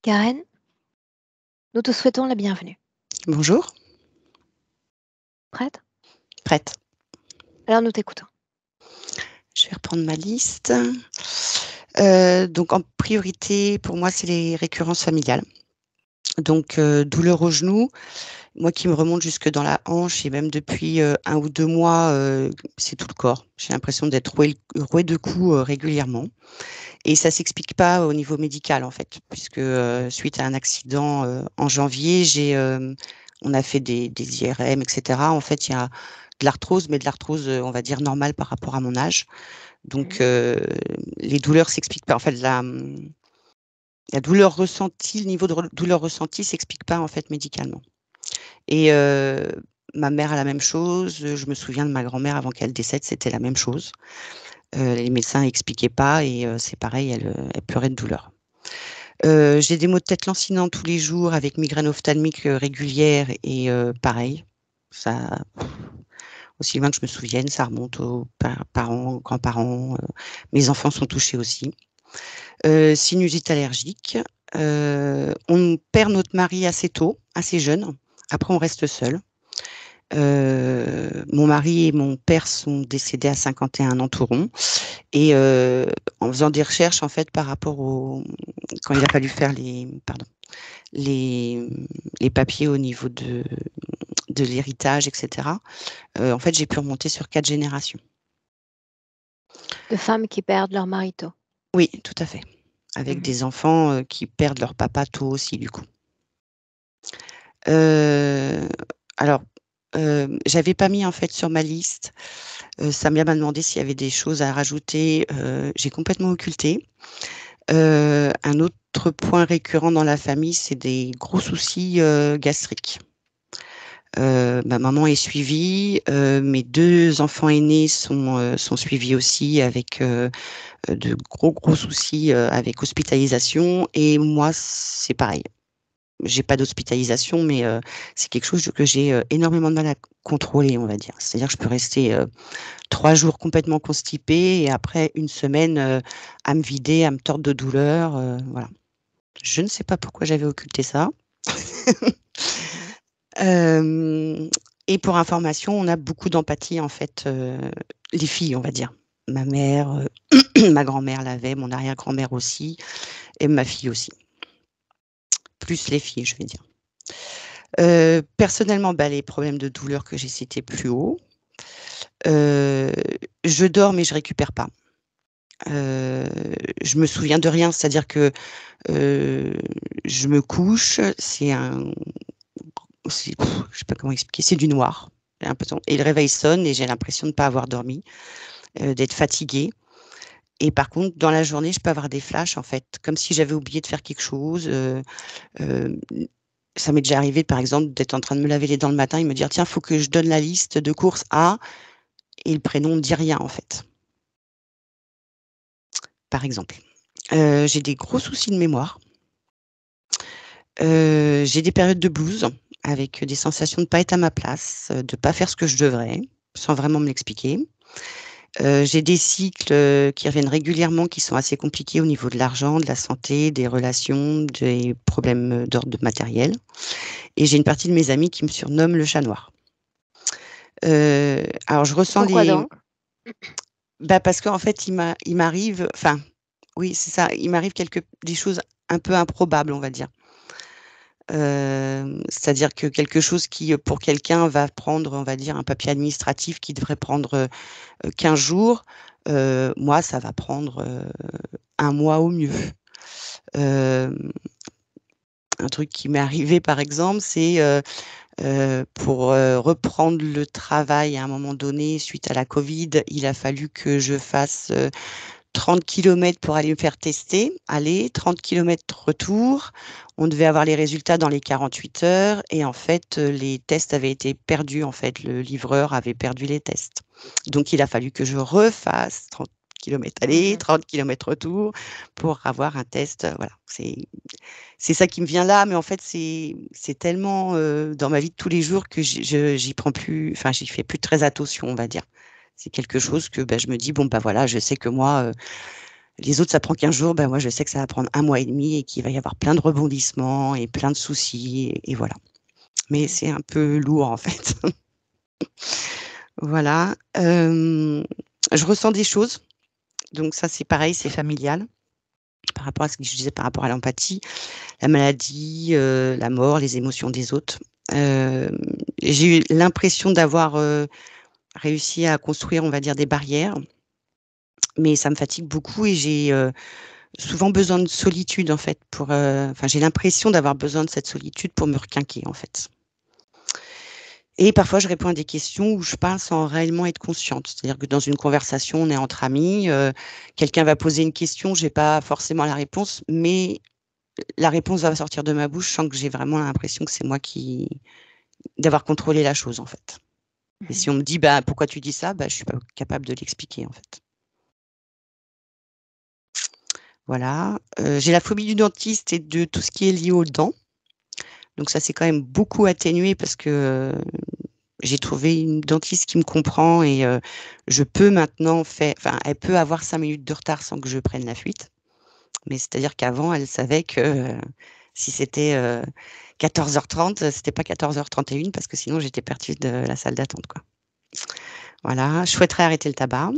Karen, nous te souhaitons la bienvenue. Bonjour, Prête? prête. Alors nous t'écoutons. Je vais reprendre ma liste. Donc en priorité, pour moi, c'est les récurrences familiales. Donc douleur au genou, moi qui me remonte jusque dans la hanche et même depuis 1 ou 2 mois, c'est tout le corps. J'ai l'impression d'être rouée de coups régulièrement. Et ça s'explique pas au niveau médical en fait, puisque suite à un accident en janvier, on a fait des IRM, etc. En fait, il y a de l'arthrose, mais de l'arthrose, on va dire normale par rapport à mon âge. Donc, les douleurs s'expliquent pas. En fait, la douleur ressentie, le niveau de douleur ressentie s'explique pas en fait médicalement. Et ma mère a la même chose. Je me souviens de ma grand-mère avant qu'elle décède, c'était la même chose. Les médecins expliquaient pas et c'est pareil, elle pleurait de douleur. J'ai des maux de tête lancinants tous les jours avec migraine ophtalmique régulière et pareil, ça aussi loin que je me souvienne, ça remonte aux parents, grands-parents. Mes enfants sont touchés aussi. Sinusite allergique. On perd notre mari assez tôt, assez jeune. Après, on reste seul. Mon mari et mon père sont décédés à 51 ans tout rond. Et en faisant des recherches, en fait, par rapport au quand il a fallu faire les les papiers au niveau de l'héritage, et cetera, en fait, j'ai pu remonter sur 4 générations. De femmes qui perdent leur mari tôt. Oui, tout à fait. Avec Mhm. des enfants, qui perdent leur papa tôt aussi, du coup. Heu, alors, j'avais pas mis, en fait, sur ma liste, Samia m'a demandé s'il y avait des choses à rajouter, j'ai complètement occulté. Un autre point récurrent dans la famille, c'est des gros soucis, gastriques. Ma maman est suivie, mes 2 enfants aînés sont suivis aussi avec, de gros soucis, avec hospitalisation et moi, c'est pareil. J'ai pas d'hospitalisation, mais c'est quelque chose que j'ai, énormément de mal à contrôler, on va dire. C'est-à-dire que je peux rester, 3 jours complètement constipée et après 1 semaine, à me vider, à me tordre de douleur, voilà. Je ne sais pas pourquoi j'avais occulté ça. Mhm. Hem et pour information, on a beaucoup d'empathie en fait, les filles, on va dire. Ma mère, ma grand-mère l'avait, mon arrière-grand-mère aussi et ma fille aussi. Plus les filles, je vais dire. Personnellement, bah, les problèmes de douleur que j'ai cités plus haut. Heu, je dors mais je récupère pas. Heu, je me souviens de rien, c'est-à-dire que, heu, je me couche, c'est je sais pas comment expliquer, c'est du noir. J'ai l'impression et le réveil sonne et j'ai l'impression de ne pas avoir dormi, d'être fatiguée et par contre, dans la journée, je peux avoir des flashs, en fait, comme si j'avais oublié de faire quelque chose, hem, ça m'est déjà arrivé, par exemple, d'être en train de me laver les dents le matin et me dire: «Tiens, faut que je donne la liste de courses à» et le prénom ne dit rien, en fait, par exemple. J'ai des gros soucis de mémoire. J'ai des périodes de blues avec des sensations de pas être à ma place, de pas faire ce que je devrais, sans vraiment me l'expliquer. J'ai des cycles, qui reviennent régulièrement, qui sont assez compliqués au niveau de l'argent, de la santé, des relations, des problèmes, d'ordre matériel et j'ai une partie de mes amis qui me surnomment le chat noir. Alors je ressens Pourquoi les donc? bah, parce qu'en fait, il m'arrive enfin, oui, c'est ça, il m'arrive des choses un peu improbables, on va dire. C'est-à-dire que quelque chose qui, pour quelqu'un va prendre, on va dire, un papier administratif qui devrait prendre, 15 jours, moi, ça va prendre, 1 mois au mieux. Hem, un truc qui m'est arrivé, par exemple, c'est, pour, reprendre le travail à un moment donné suite à la covid, il a fallu que je fasse, 30 kilomètres pour aller me faire tester, aller, 30 kilomètres retour. On devait avoir les résultats dans les 48 heures et en fait, les tests avaient été perdus, en fait, le livreur avait perdu les tests. Donc il a fallu que je refasse 30 kilomètres aller, Mhm. 30 kilomètres retour pour avoir un test, voilà. C'est ça qui me vient là, mais en fait, c'est tellement, dans ma vie de tous les jours que j'y prends plus enfin, j'y fais plus très attention, on va dire. C'est quelque chose que, bah, je me dis: «Bon, bah, voilà, je sais que moi, Les autres, ça prend 15 jours. Ben, moi, je sais que ça va prendre 1 mois et demi et qu'il va y avoir plein de rebondissements et plein de soucis. Et voilà. Mais c'est un peu lourd, en fait. Voilà. Je ressens des choses. Donc ça, c'est pareil, c'est familial. Par rapport à ce que je disais par rapport à l'empathie, la maladie, la mort, les émotions des autres. Hem, j'ai eu l'impression d'avoir, réussi à construire, on va dire, des barrières, mais ça me fatigue beaucoup et j'ai, souvent besoin de solitude, en fait, pour, enfin, j'ai l'impression d'avoir besoin de cette solitude pour me requinquer, en fait. Et parfois, je réponds à des questions où je parle sans réellement être consciente. C'est-à-dire que dans une conversation, on est entre amis, quelqu'un va poser une question, j'ai pas forcément la réponse, mais la réponse va sortir de ma bouche sans que j'ai vraiment l'impression que c'est moi qui d'avoir contrôlé la chose, en fait. Et si on me dit: «Bah, pourquoi tu dis ça?» Bah, je suis pas capable de l'expliquer, en fait. Voilà, j'ai la phobie du dentiste et de tout ce qui est lié aux dents. Donc ça, c'est quand même beaucoup atténué parce que, j'ai trouvé une dentiste qui me comprend et je peux maintenant faire enfin, elle peut avoir 5 minutes de retard sans que je prenne la fuite. Mais c'est-à-dire qu'avant, elle savait que, si c'était, 14h30, c'était pas 14h31 parce que sinon j'étais partie de la salle d'attente, quoi. Voilà, je souhaiterais arrêter le tabac.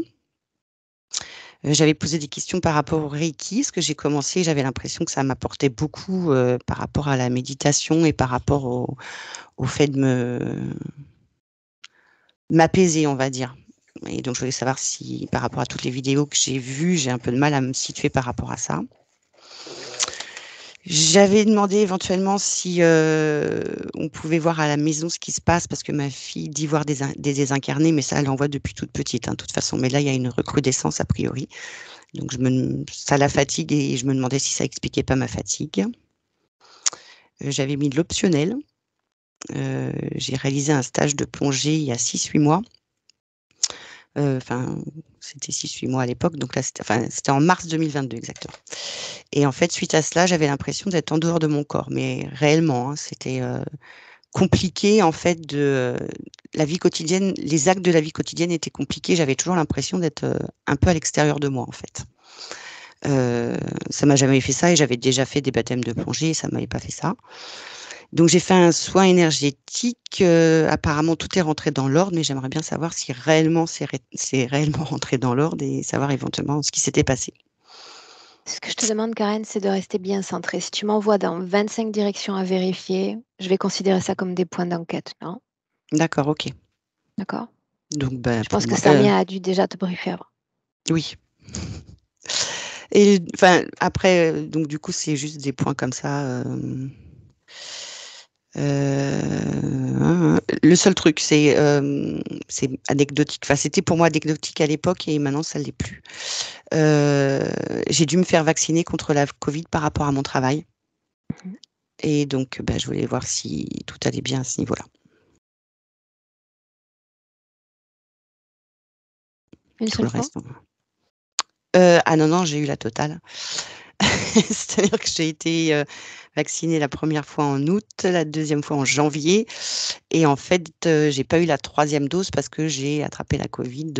J'avais posé des questions par rapport au reiki, ce que j'ai commencé, j'avais l'impression que ça m'apportait beaucoup, par rapport à la méditation et par rapport au fait de m'apaiser, on va dire. Et donc je voulais savoir si par rapport à toutes les vidéos que j'ai vues, j'ai un peu de mal à me situer par rapport à ça. J'avais demandé éventuellement si, on pouvait voir à la maison ce qui se passe parce que ma fille dit voir des désincarnés, mais ça, elle en voit depuis toute petite, hein, de toute façon. Mais là, il y a une recrudescence a priori. Donc ça la fatigue et je me demandais si ça expliquait pas ma fatigue. J'avais mis de l'optionnel. J'ai réalisé un stage de plongée il y a 6-8 mois. Enfin, c'était 6-8 mois à l'époque, donc là, c'était en mars 2022 exactement. Et en fait, suite à cela, j'avais l'impression d'être en dehors de mon corps, mais réellement, hein, c'était, compliqué en fait la vie quotidienne, les actes de la vie quotidienne étaient compliqués. J'avais toujours l'impression d'être, un peu à l'extérieur de moi, en fait. Ça m'a jamais fait ça et j'avais déjà fait des baptêmes de plongée et ça m'avait pas fait ça. Donc j'ai fait un soin énergétique, apparemment tout est rentré dans l'ordre, mais j'aimerais bien savoir si réellement c'est réellement rentré dans l'ordre et savoir éventuellement ce qui s'était passé. Ce que je te demande, Karen, c'est de rester bien centrée. Si tu m'envoies dans 25 directions à vérifier, je vais considérer ça comme des points d'enquête, non? D'accord, OK. D'accord? Donc bah, Je pour pense que moi, Samia a dû déjà te briefer avant. oui. Et enfin, après, donc du coup, c'est juste des points comme ça, le seul truc, c'est anecdotique. Enfin, c'était pour moi anecdotique à l'époque et maintenant ça l'est plus. Heu, j'ai dû me faire vacciner contre la covid par rapport à mon travail Mmh. et donc bah, je voulais voir si tout allait bien à ce niveau-là. Une Tout le seule fois? reste, ah non, non, j'ai eu la totale. C'est-à-dire que j'ai été, vaccinée la première fois en août, la deuxième fois en janvier et en fait, j'ai pas eu la troisième dose parce que j'ai attrapé la covid,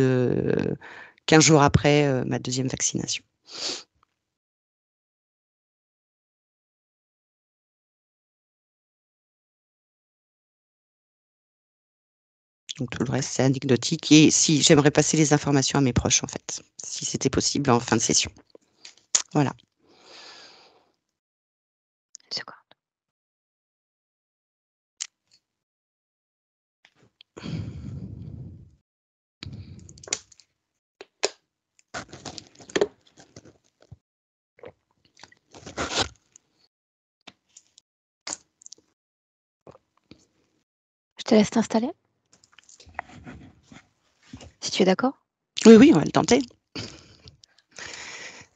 15 jours après, ma deuxième vaccination. Donc tout le reste, c'est anecdotique et si j'aimerais passer les informations à mes proches, en fait, si c'était possible en fin de session. Voilà. Une seconde. Je te laisse t'installer? Si tu es d'accord? Oui, oui, on va le tenter.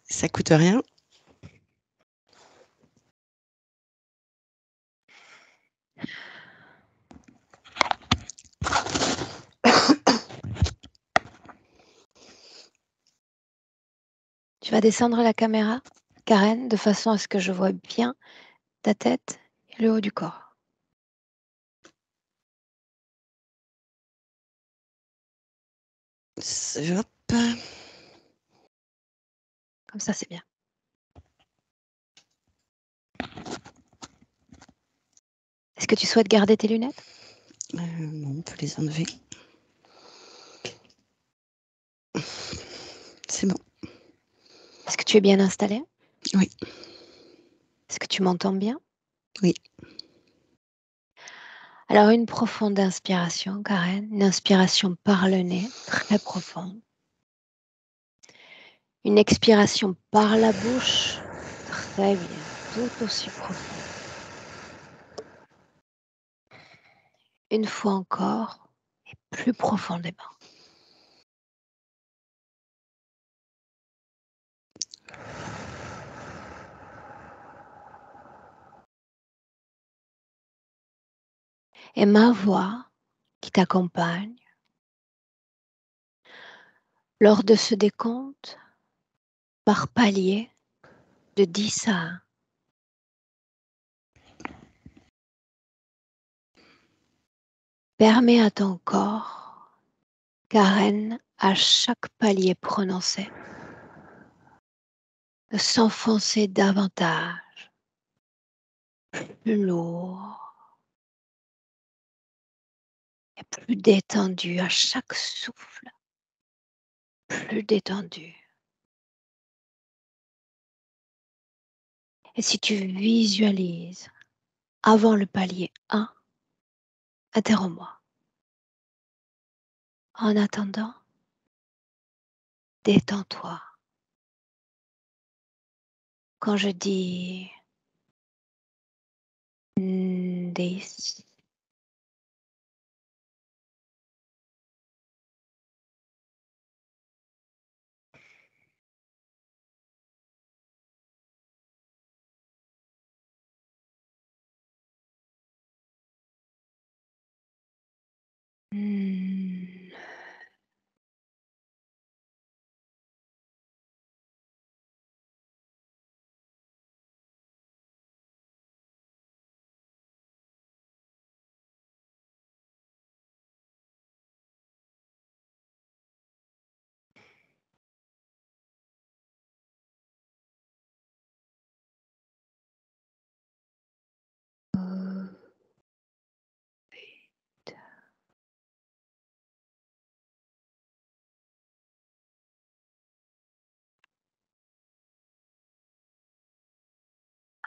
Ça coûte rien. Tu vas descendre la caméra, Karen, de façon à ce que je vois bien ta tête et le haut du corps. Hop. Comme ça, c'est bien. Est-ce que tu souhaites garder tes lunettes? Non, on peut les enlever. C'est bon. Est-ce que tu es bien installée? Oui. Est-ce que tu m'entends bien? Oui. Alors, une profonde inspiration, Karen, une inspiration par le nez, très profonde. Une expiration par la bouche, très bien, tout aussi profonde. Une fois encore, et plus profondément. Et ma voix qui t'accompagne, lors de ce décompte, par palier, de 10 à 1, permet à ton corps, Karen, à chaque palier prononcé, de s'enfoncer davantage, plus lourd et plus détendu à chaque souffle, plus détendu. Et si tu visualises avant le palier 1, interromps-moi. En attendant, détends-toi. Quand je dis 10,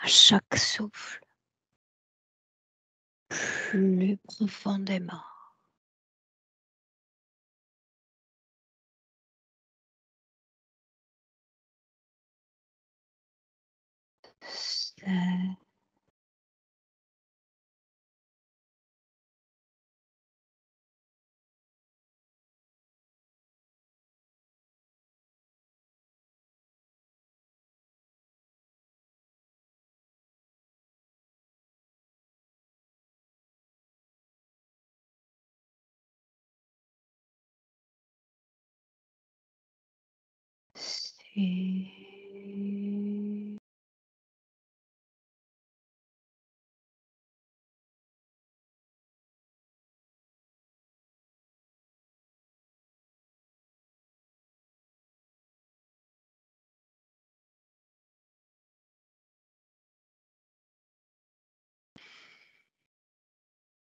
à chaque souffle, plus profondément. C'est 6,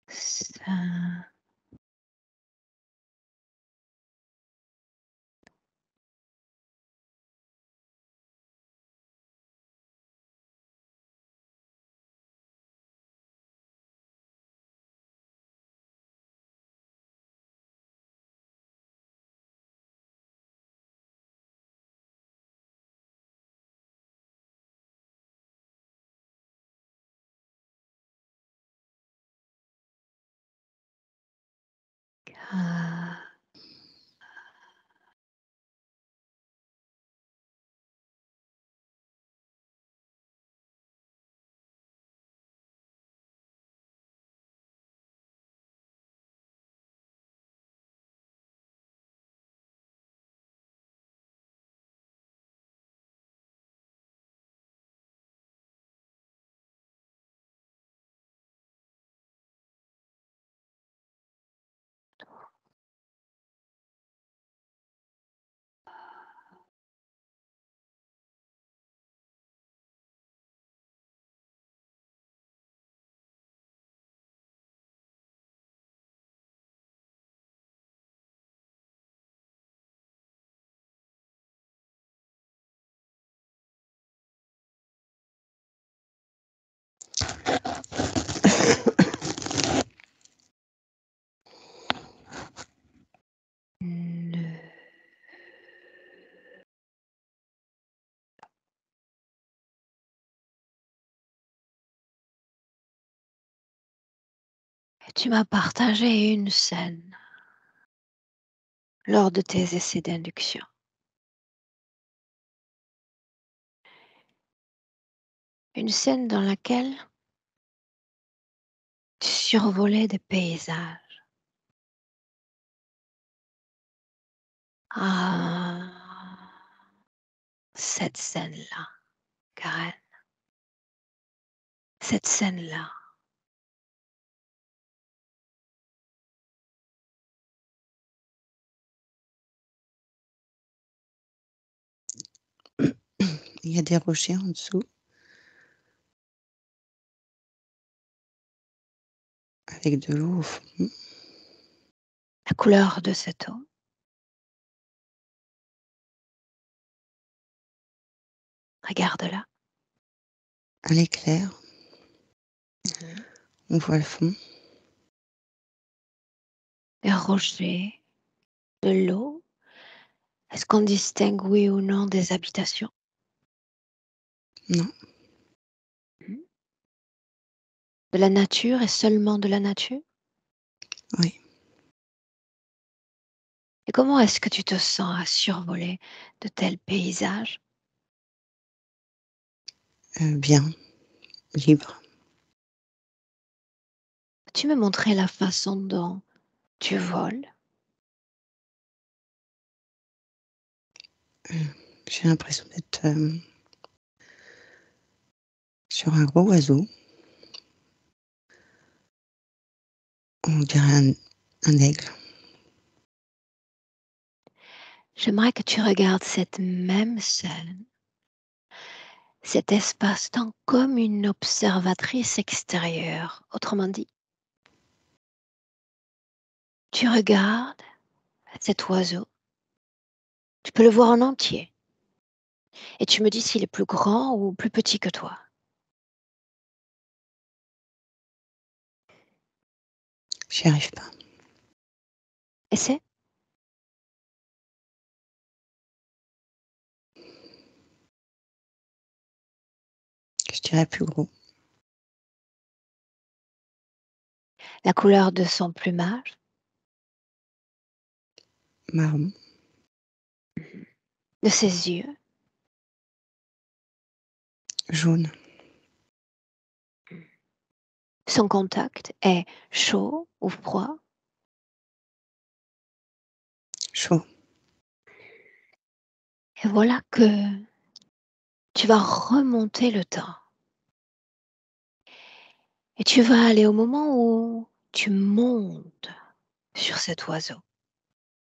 cinq, quatre, Tu m'as partagé une scène lors de tes essais d'induction. Une scène dans laquelle tu survolais des paysages. Ah, cette scène-là, Karen, cette scène-là. Il y a des rochers en dessous avec de l'eau au fond. La couleur de cette eau. Regarde-la. À l'éclair, on voit le fond. Les rochers, de l'eau. Est-ce qu'on distingue oui ou non des habitations? Non, De la nature et seulement de la nature? oui, Et comment est-ce que tu te sens à survoler de tels paysages? bien, libre. Peux-tu me montrer la façon dont tu voles? J'ai l'impression d'être sur un gros oiseau. On dirait un aigle. J'aimerais que tu regardes cette même scène, cet espace-temps comme une observatrice extérieure. Autrement dit, tu regardes cet oiseau, tu peux le voir en entier et tu me dis s'il est plus grand ou plus petit que toi. J'y arrive pas. Essaie. Je dirais plus gros. La couleur de son plumage, Marron, de ses yeux, jaune, son contact est chaud ou froid. chaud. Et voilà que tu vas remonter le temps. Et tu vas aller au moment où tu montes sur cet oiseau.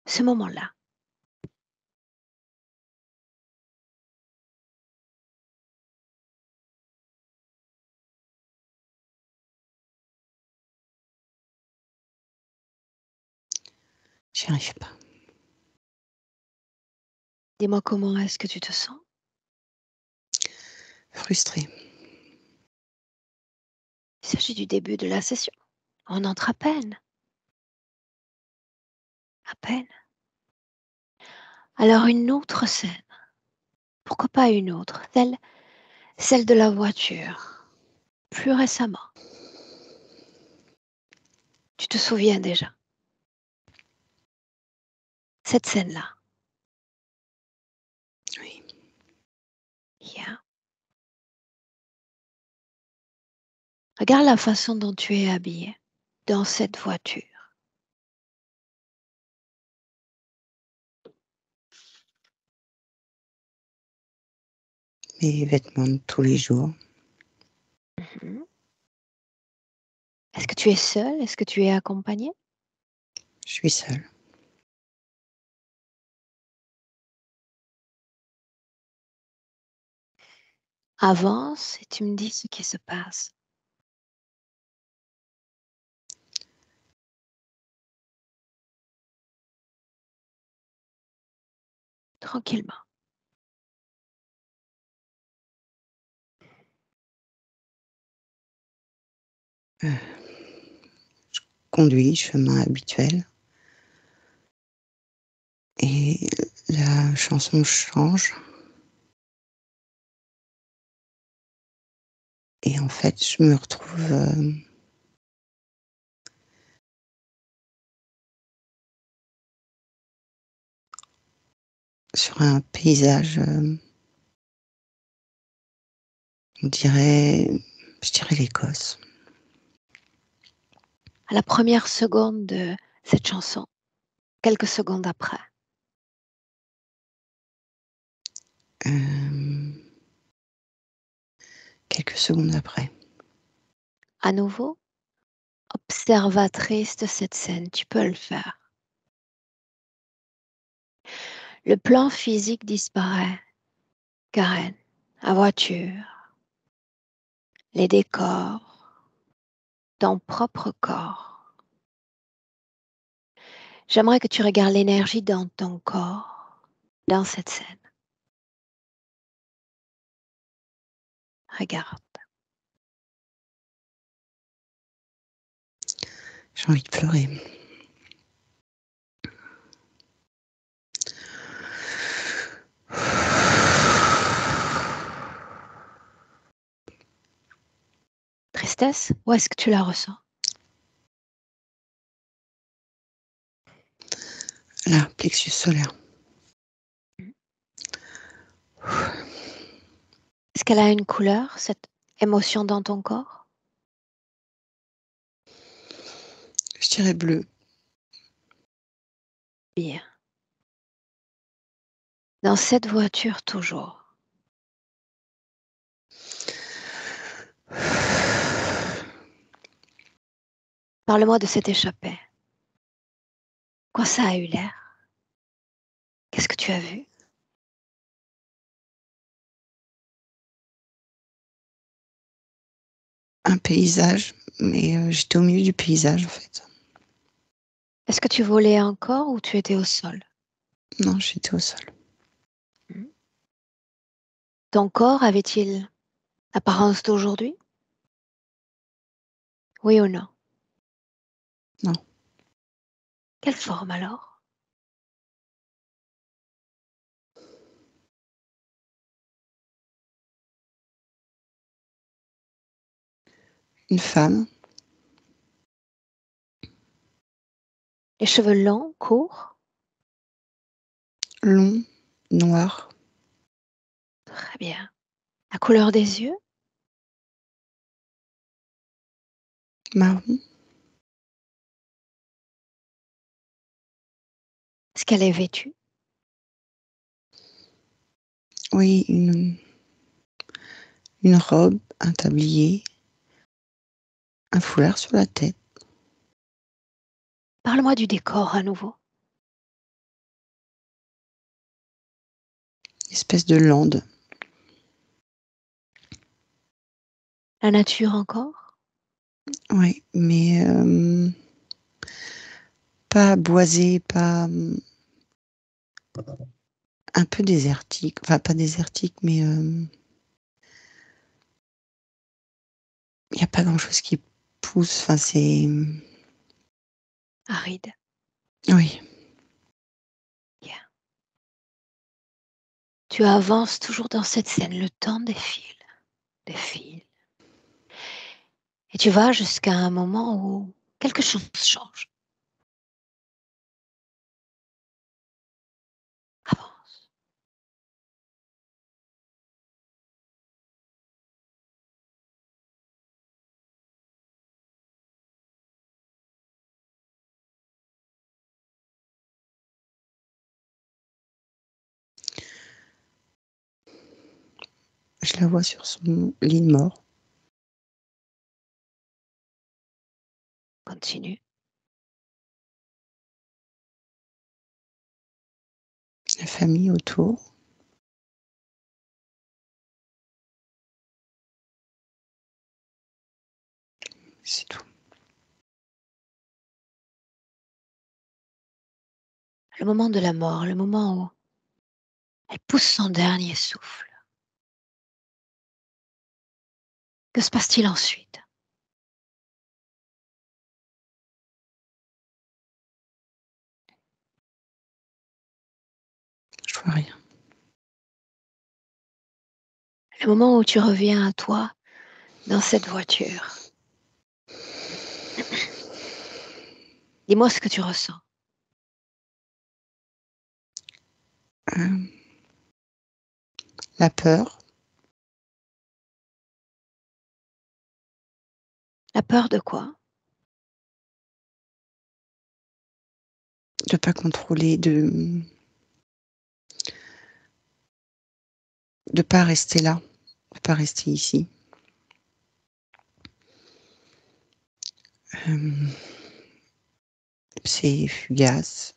Ce moment-là. J'y arrive pas. Dis-moi comment est-ce que tu te sens? Frustré. Il s'agit du début de la session. On entre à peine. À peine. Alors une autre scène. Pourquoi pas une autre? Celle de la voiture. Plus récemment. Tu te souviens déjà. Cette scène-là. Oui. Yeah. Regarde la façon dont tu es habillée dans cette voiture. Mes vêtements de tous les jours. Mhm. Est-ce que tu es seule? Est-ce que tu es accompagnée? Je suis seule. Avance et tu me dis ce qui se passe. Tranquillement. Je conduis, chemin habituel. Et la chanson change. Et en fait, je me retrouve sur un paysage, je dirais l'Écosse. À la première seconde de cette chanson, quelques secondes après. Quelques secondes après. À nouveau, observatrice de cette scène, tu peux le faire. Le plan physique disparaît. Karen, la voiture, les décors, ton propre corps. J'aimerais que tu regardes l'énergie dans ton corps, dans cette scène. Regarde. J'ai envie de pleurer. Tristesse, où est-ce que tu la ressens? Là, plexus solaire. Est-ce qu'elle a une couleur, cette émotion dans ton corps? Je dirais bleu. Bien. Dans cette voiture toujours. Parle-moi de cette échappée. Quoi ça a eu l'air? Qu'est-ce que tu as vu? Un paysage, mais j'étais au milieu du paysage en fait. Est-ce que tu volais encore ou tu étais au sol? Non, j'étais au sol. Ton corps avait-il l'apparence d'aujourd'hui? Oui ou non? Non. Quelle forme alors? Une femme, Les cheveux longs, courts? long, noir, Très bien. La couleur des yeux? marron, Est-ce qu'elle est vêtue? oui, une robe, un tablier, un foulard sur la tête, Parle-moi du décor à nouveau. une espèce de lande. La nature encore? Oui, mais pas boisé, pas un peu désertique. Enfin, pas désertique, mais il n'y a pas grand-chose qui pousse. Enfin, c'est... Aride. Oui, Bien. Tu avances toujours dans cette scène. Le temps défile, défile. Et tu vas jusqu'à un moment où quelque chose change. Avance. je la vois sur son lit de mort. Continue. La famille autour, c'est tout. Le moment de la mort, le moment où elle pousse son dernier souffle. Que se passe-t-il ensuite? Je vois rien. Le moment où tu reviens à toi dans cette voiture. Dis-moi ce que tu ressens. Euh, la peur. La peur de quoi? De pas contrôler, de pas rester là, de pas rester ici. C'est fugace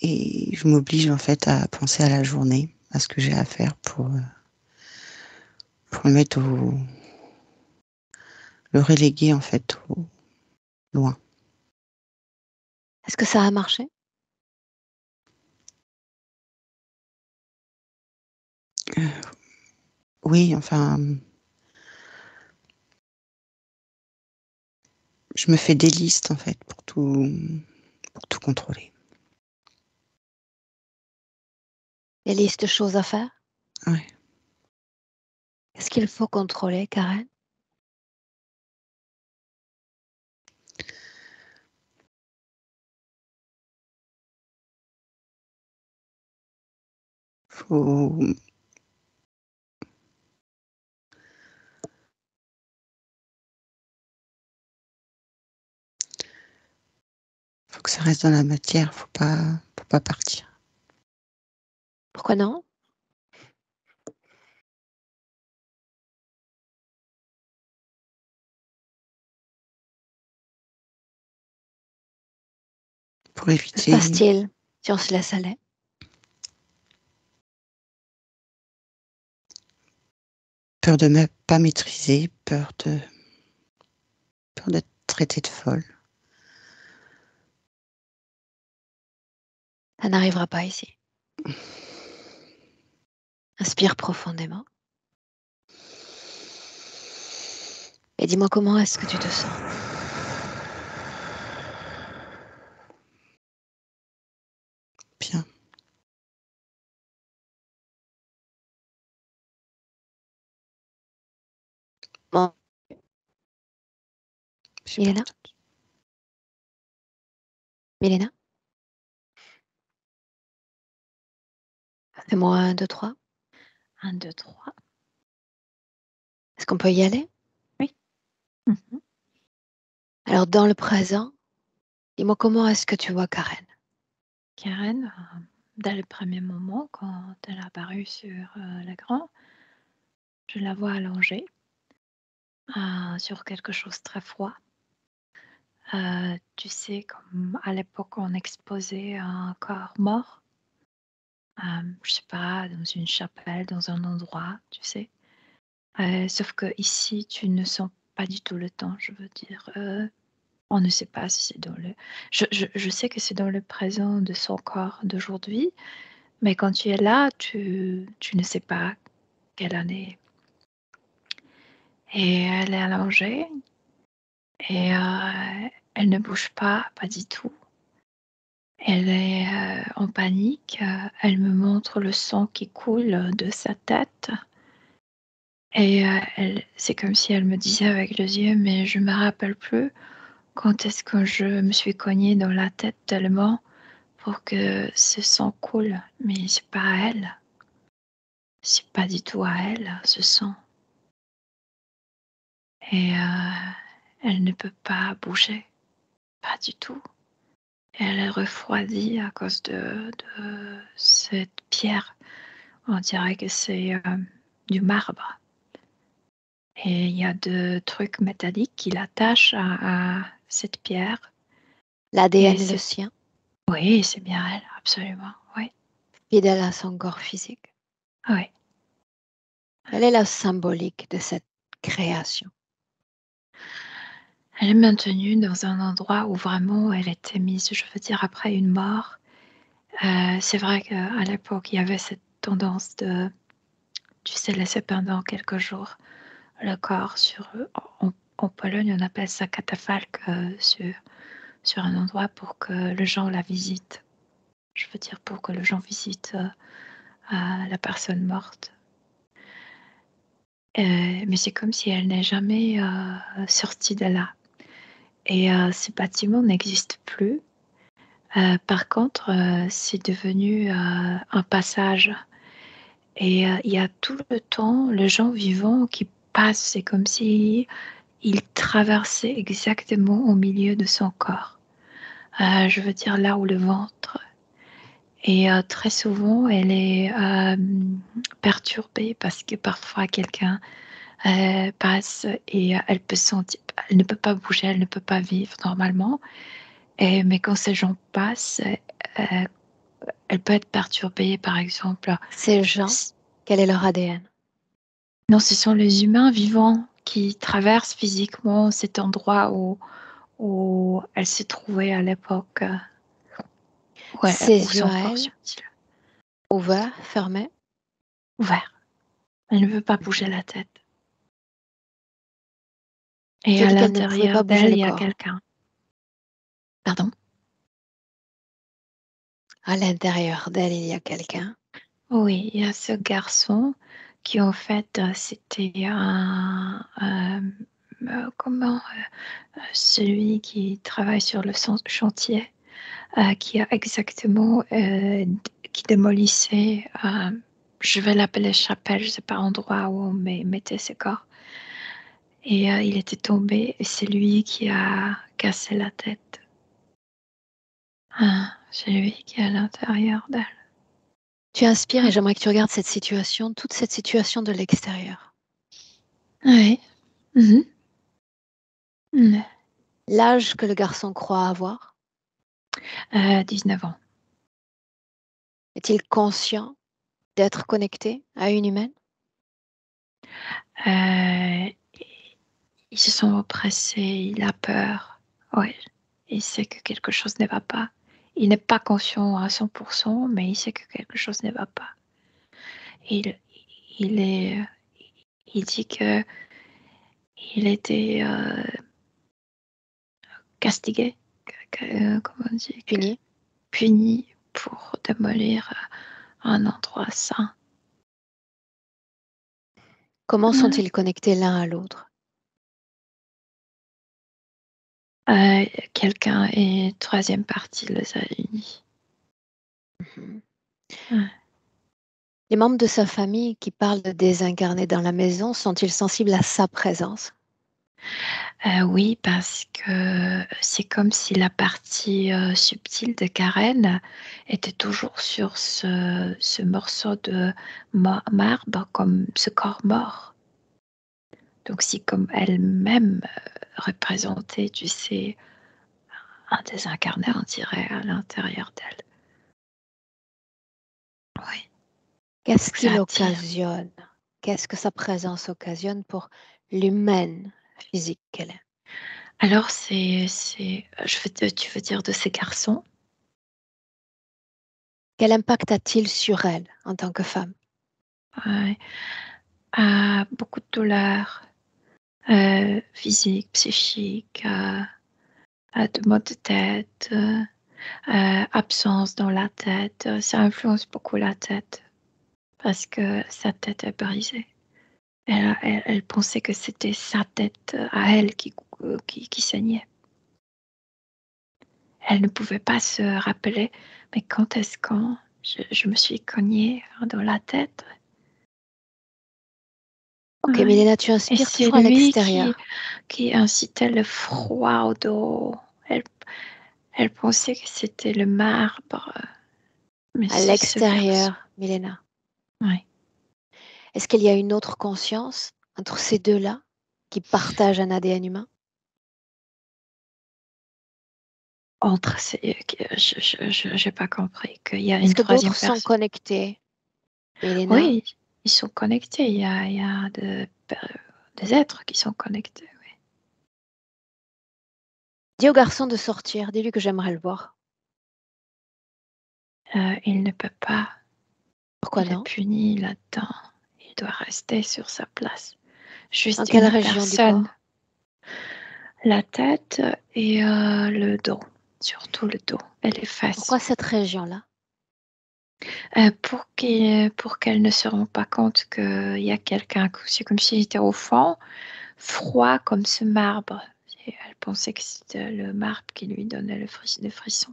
et je m'oblige en fait à penser à la journée, à ce que j'ai à faire pour le mettre le reléguer en fait au loin. Est-ce que ça a marché? Oui, enfin, je me fais des listes en fait pour tout contrôler. Des listes de choses à faire? Ouais. Qu'est-ce qu'il faut contrôler, Karen? Faut, faut que ça reste dans la matière, faut pas partir. Pourquoi non? Pour Que se éviter passe-t-il si on se laisse aller? peur de ne pas maîtriser, peur d'être traitée de folle. Ça n'arrivera pas ici. Inspire profondément. Et dis-moi comment est-ce que tu te sens? Bien. Bon, J'ai pas Milena? entendu. Milena? Fais-moi 1, 2, 3. 1, 2, 3. Est-ce qu'on peut y aller? Oui. Mmh. Alors, dans le présent, dis-moi comment est-ce que tu vois Karen? Karen, dès le premier moment, quand elle a apparu sur, l'écran, je la vois allongée, sur quelque chose de très froid. Tu sais, comme à l'époque, on exposait un corps mort, je sais pas, dans une chapelle, dans un endroit, tu sais? Sauf qu'ici, tu ne sens pas du tout le temps, je veux dire, on ne sait pas si c'est dans le je sais que c'est dans le présent de son corps d'aujourd'hui, mais quand tu es là, tu ne sais pas quelle année et elle est allongée et elle ne bouge pas, pas du tout. Elle est, en panique, elle me montre le sang qui coule de sa tête et elle c'est comme si elle me disait avec les yeux: «Mais je me rappelle plus quand est-ce que je me suis cognée dans la tête tellement pour que ce sang coule, mais c'est pas à elle, c'est pas du tout à elle, ce sang». Et elle ne peut pas bouger, pas du tout. Elle est refroidie à cause de cette pierre. On dirait que c'est, du marbre et il y a de trucs métalliques qui l'attachent à cette pierre et L'ADN est le c'est sien, oui, c'est bien elle, absolument, oui, fidèle à son corps physique. oui. Quelle est la symbolique de cette création? Elle est maintenue dans un endroit où vraiment elle était mise, je veux dire après une mort. C'est vrai qu'à l'époque, il y avait cette tendance de, tu sais, laisser pendant quelques jours le corps sur, en Pologne, on appelle ça catafalque, sur un endroit pour que les gens la visitent. Je veux dire pour que les gens visitent, la personne morte. Mais c'est comme si elle n'est jamais, sortie de là et ce bâtiment n'existe plus. Par contre, c'est devenu un passage. Et il y a tout le temps le gens vivants qui passent. C'est comme si il traversait exactement au milieu de son corps. Je veux dire là où le ventre. Et très souvent, elle est perturbée parce que parfois quelqu'un passe et elle peut sentir, elle ne peut pas bouger, elle ne peut pas vivre normalement. Mais quand ces gens passent, euh, elle peut être perturbée, par exemple. Ces gens, quel est leur ADN? Non, ce sont les humains vivants qui traversent physiquement cet endroit où elle se trouvait à l'époque. Ouais, où Ses yeux son à corps elle, subtil. ouverts, fermés? Ouvert. Elle ne veut pas bouger la tête. Et Tu as à dit qu'elle ne pouvait l'intérieur pas bouger d'elle, le il y a corps. quelqu'un. Pardon? À l'intérieur d'elle, il y a quelqu'un. Oui, il y a ce garçon qui, en fait, c'était celui qui travaille sur le chantier, qui a exactement, qui démolissait, je vais l'appeler chapelle, je ne sais pas, endroit où on mettait ses corps. Et il était tombé et c'est lui qui a cassé la tête. C'est lui qui est à l'intérieur d'elle. Tu inspires et j'aimerais que tu regardes cette situation, toute cette situation de l'extérieur. Oui. Mhm. L'âge que le garçon croit avoir, 19 ans. est-il conscient d'être connecté à une humaine? Ils se sont oppressés, il a peur. Oui, il sait que quelque chose ne va pas. Il n'est pas conscient à 100%, mais il sait que quelque chose ne va pas. Il, il, est, il dit que il était castigué, comment on dit, Puni? puni pour démolir un endroit sain. Comment sont-ils connectés l'un à l'autre? Quelqu'un et troisième partie les a unis. Les membres de sa famille qui parlent de désincarner dans la maison, sont-ils sensibles à sa présence? Oui, parce que c'est comme si la partie subtile de Karen était toujours sur ce morceau de marbre, comme ce corps mort. Donc, si comme elle-même représentait, tu sais, un désincarné, on dirait, à l'intérieur d'elle. Oui, Qu'est-ce ça qu'il attire. occasionne? Qu'est-ce que sa présence occasionne pour l'humaine physique qu'elle est? Alors, tu veux dire de ces garçons? Quel impact a-t-il sur elle en tant que femme? Ouais. Beaucoup de douleurs physiques, psychiques, de maux de tête, absence dans la tête. Ça influence beaucoup la tête parce que sa tête est brisée. Elle pensait que c'était sa tête à elle qui saignait. Elle ne pouvait pas se rappeler, mais quand est-ce que je me suis cognée dans la tête? Ok, Ouais. Milena, tu Et inspires c'est toujours à lui l'extérieur. qui incitait le froid au dos. Elle pensait que c'était le marbre, mais À c'est ce garçon. l'extérieur, Milena. Ouais. Est-ce qu'il y a une autre conscience entre ces deux-là qui partagent un ADN humain? Entre ces, je n'ai pas compris qu'il y a Est-ce une que troisième d'autres sont personne. connectés, Milena? Oui, ils sont connectés. Il y a des êtres qui sont connectés. Oui. Dis au garçon de sortir, dis-lui que j'aimerais le voir. Il ne peut pas. Pourquoi Il est non? puni là-dedans. Il doit rester sur sa place. Dans Juste quelle une région du personne. corps? La tête et le dos. Surtout le dos et les fesses. Pourquoi cette région-là? Pour qu'elle ne se rende pas compte qu'il y a quelqu'un, c'est comme s'il était au fond, froid comme ce marbre. Et elle pensait que c'était le marbre qui lui donnait le frisson.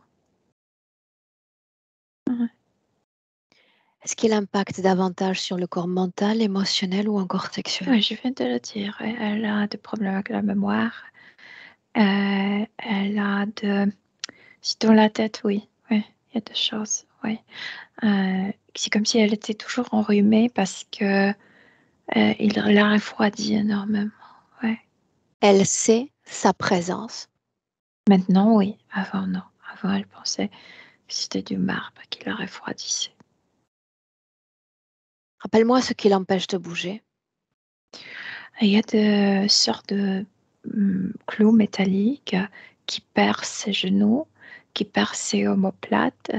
Est-ce qu'il impacte davantage sur le corps mental, émotionnel ou encore sexuel? Oui, je viens de le dire. Elle a des problèmes avec la mémoire. Elle a de... C'est dans la tête, oui. Oui, il y a des choses, oui. C'est comme si elle était toujours enrhumée parce que il la refroidit énormément. Ouais. Elle sait sa présence. Maintenant, oui. Avant, non. Avant, elle pensait que c'était du marbre qui la refroidissait. Rappelle-moi ce qui l'empêche de bouger. Il y a des sortes de clous métalliques qui percent ses genoux, qui percent ses omoplates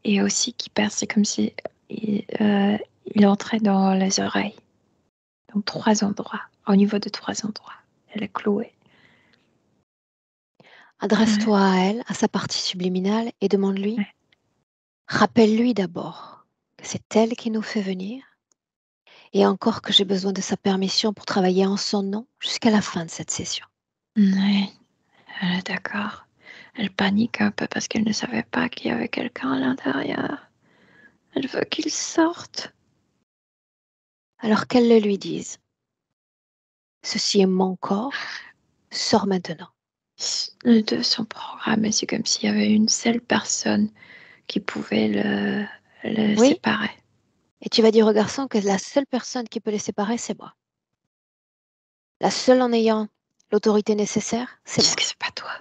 et aussi qui percent, c'est comme si il entrait dans les oreilles. Donc 3 endroits, au niveau de 3 endroits. Elle est clouée. Ouais, Adresse-toi à elle, à sa partie subliminale, et demande-lui, ouais. rappelle-lui d'abord que c'est elle qui nous fait venir, et encore que j'ai besoin de sa permission pour travailler en son nom jusqu'à la fin de cette session. Ouais, elle est d'accord. Elle panique un peu parce qu'elle ne savait pas qu'il y avait quelqu'un à l'intérieur. Elle veut qu'il sorte. Alors qu'elle le lui dise. Ceci est mon corps, sors maintenant. Les deux sont programmés. C'est comme s'il y avait une seule personne qui pouvait le Oui, séparer. et tu vas dire au garçon que la seule personne qui peut les séparer, c'est moi. La seule en ayant l'autorité nécessaire, c'est Qu'est-ce moi. que c'est pas toi?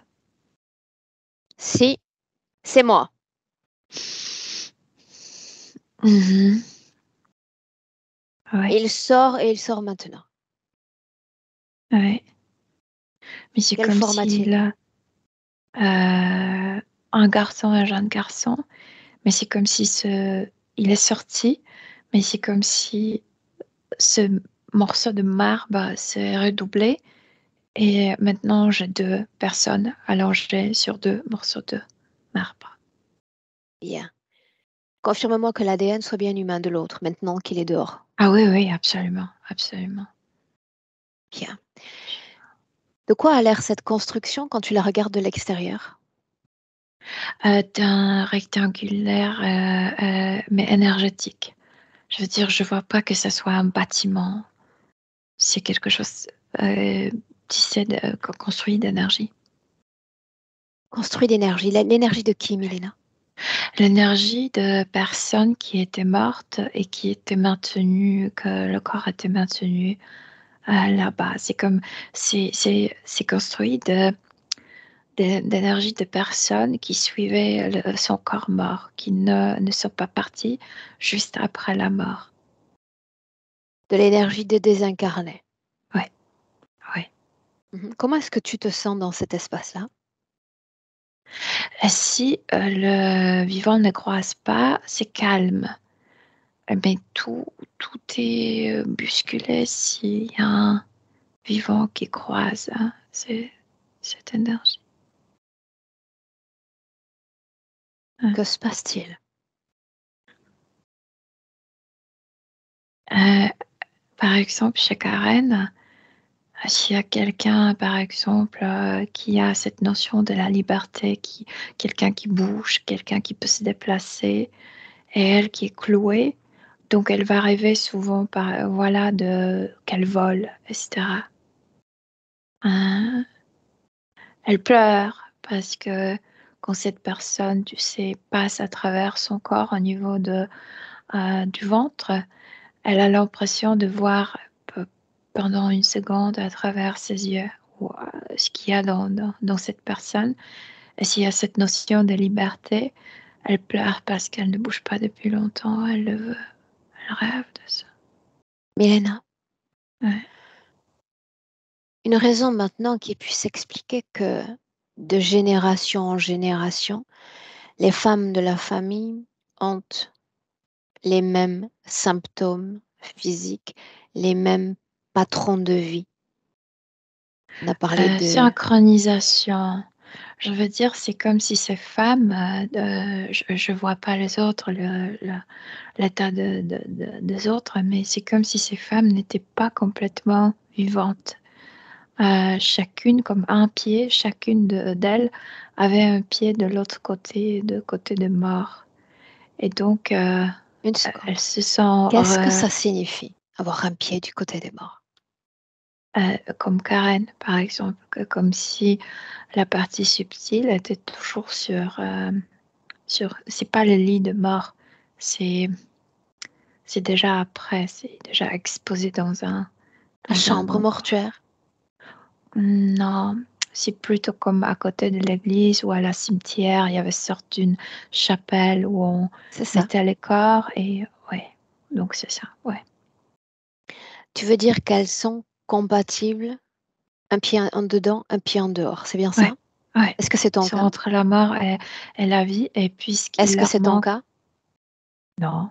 Si, c'est moi. Mhm. Ouais, Et il sort maintenant. ouais. Mais c'est Quelle comme forme s'il a-t-il? a un garçon, un jeune garçon, mais c'est comme si il est sorti, mais c'est comme si ce morceau de marbre s'est redoublé et maintenant j'ai 2 personnes allongées sur 2 morceaux de marbre. Bien. Confirme-moi que l'ADN soit bien humain de l'autre, maintenant qu'il est dehors. Ah oui, oui, absolument, absolument. Bien. De quoi a l'air cette construction quand tu la regardes de l'extérieur? D'un rectangulaire, mais énergétique. Je veux dire, je vois pas que ce soit un bâtiment. C'est quelque chose, tissé de construit d'énergie. Construit d'énergie. L'énergie de qui, Milena? L'énergie de personnes qui étaient mortes et qui étaient maintenues, que le corps était maintenu, là-bas. C'est construit d'énergie de personnes qui suivaient son corps mort, qui ne sont pas partis juste après la mort. De l'énergie des désincarnés. Ouais, ouais. Comment est-ce que tu te sens dans cet espace-là? Et si le vivant ne croise pas, c'est calme. Mais tout est bousculé s'il y a un vivant qui croise, hein, cette énergie. Ouais. Que se passe-t-il? Euh, Par exemple, chez Karen, s'il y a quelqu'un, par exemple, qui a cette notion de la liberté, quelqu'un qui bouge, quelqu'un qui peut se déplacer, et elle qui est clouée, donc elle va rêver souvent voilà, qu'elle vole, etc. Hein. Elle pleure parce que quand cette personne, tu sais, passe à travers son corps au niveau du ventre, elle a l'impression de voir pendant une seconde à travers ses yeux ce qu'il y a dans cette personne. Et s'il y a cette notion de liberté, elle pleure parce qu'elle ne bouge pas depuis longtemps. Elle le veut. Elle rêve de ça. Milena, Ouais. une raison maintenant qui puisse expliquer que de génération en génération, les femmes de la famille ont les mêmes symptômes physiques, les mêmes patrons de vie. On a parlé de... Synchronisation. Je veux dire, c'est comme si ces femmes, je ne vois pas les autres, l'état des autres, mais c'est comme si ces femmes n'étaient pas complètement vivantes. Chacune comme un pied, chacune d'elles avait un pied de l'autre côté, de côté de mort. Et donc, Une seconde. elle se sent Qu'est-ce que ça signifie, avoir un pied du côté des morts? comme Karen, par exemple, comme si la partie subtile était toujours sur, c'est pas le lit de mort, c'est déjà après, c'est déjà exposé dans un La chambre endroit. mortuaire? Non, c'est plutôt comme à côté de l'église ou à la cimetière, il y avait sorte d'une chapelle où on C'est ça. mettait les corps et ouais, donc c'est ça, ouais. Tu veux dire qu'elles sont compatibles, un pied en dedans, un pied en dehors, c'est bien ça? Ouais, ouais. Est-ce que c'est Ils ton sont cas? entre la mort et la vie et puis ce qui Est-ce que leur c'est ton manque cas? non,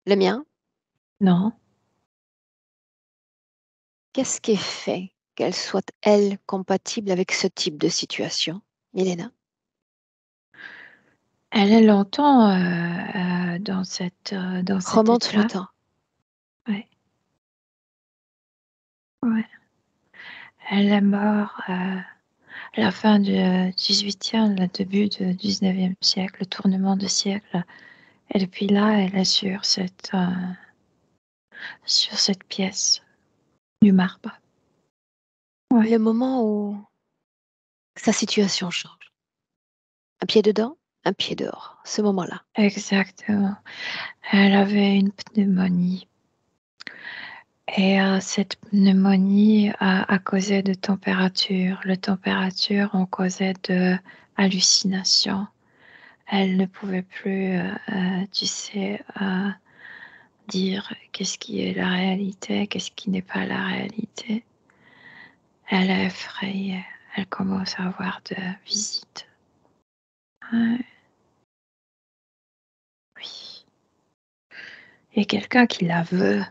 Le mien? non. Qu'est-ce qui fait qu'elles soient, elles, compatibles avec ce type de situation, Milena? Elle est longtemps, dans cet Remonte le état. temps. Ouais, ouais. Elle est morte, à la fin du 18e, le début du 19e siècle, le tournement de siècle et depuis là, elle est sur cette pièce du marbre. Ouais, Le moment où sa situation change. Un pied dedans, un pied dehors. Ce moment-là. exactement. Elle avait une pneumonie et cette pneumonie a causé de température. La température en causait de hallucinations. Elle ne pouvait plus, tu sais, dire qu'est-ce qui est la réalité, qu'est-ce qui n'est pas la réalité. Elle est effrayée. Elle commence à avoir de visites. Ouais, oui. Il y a quelqu'un qui la veut.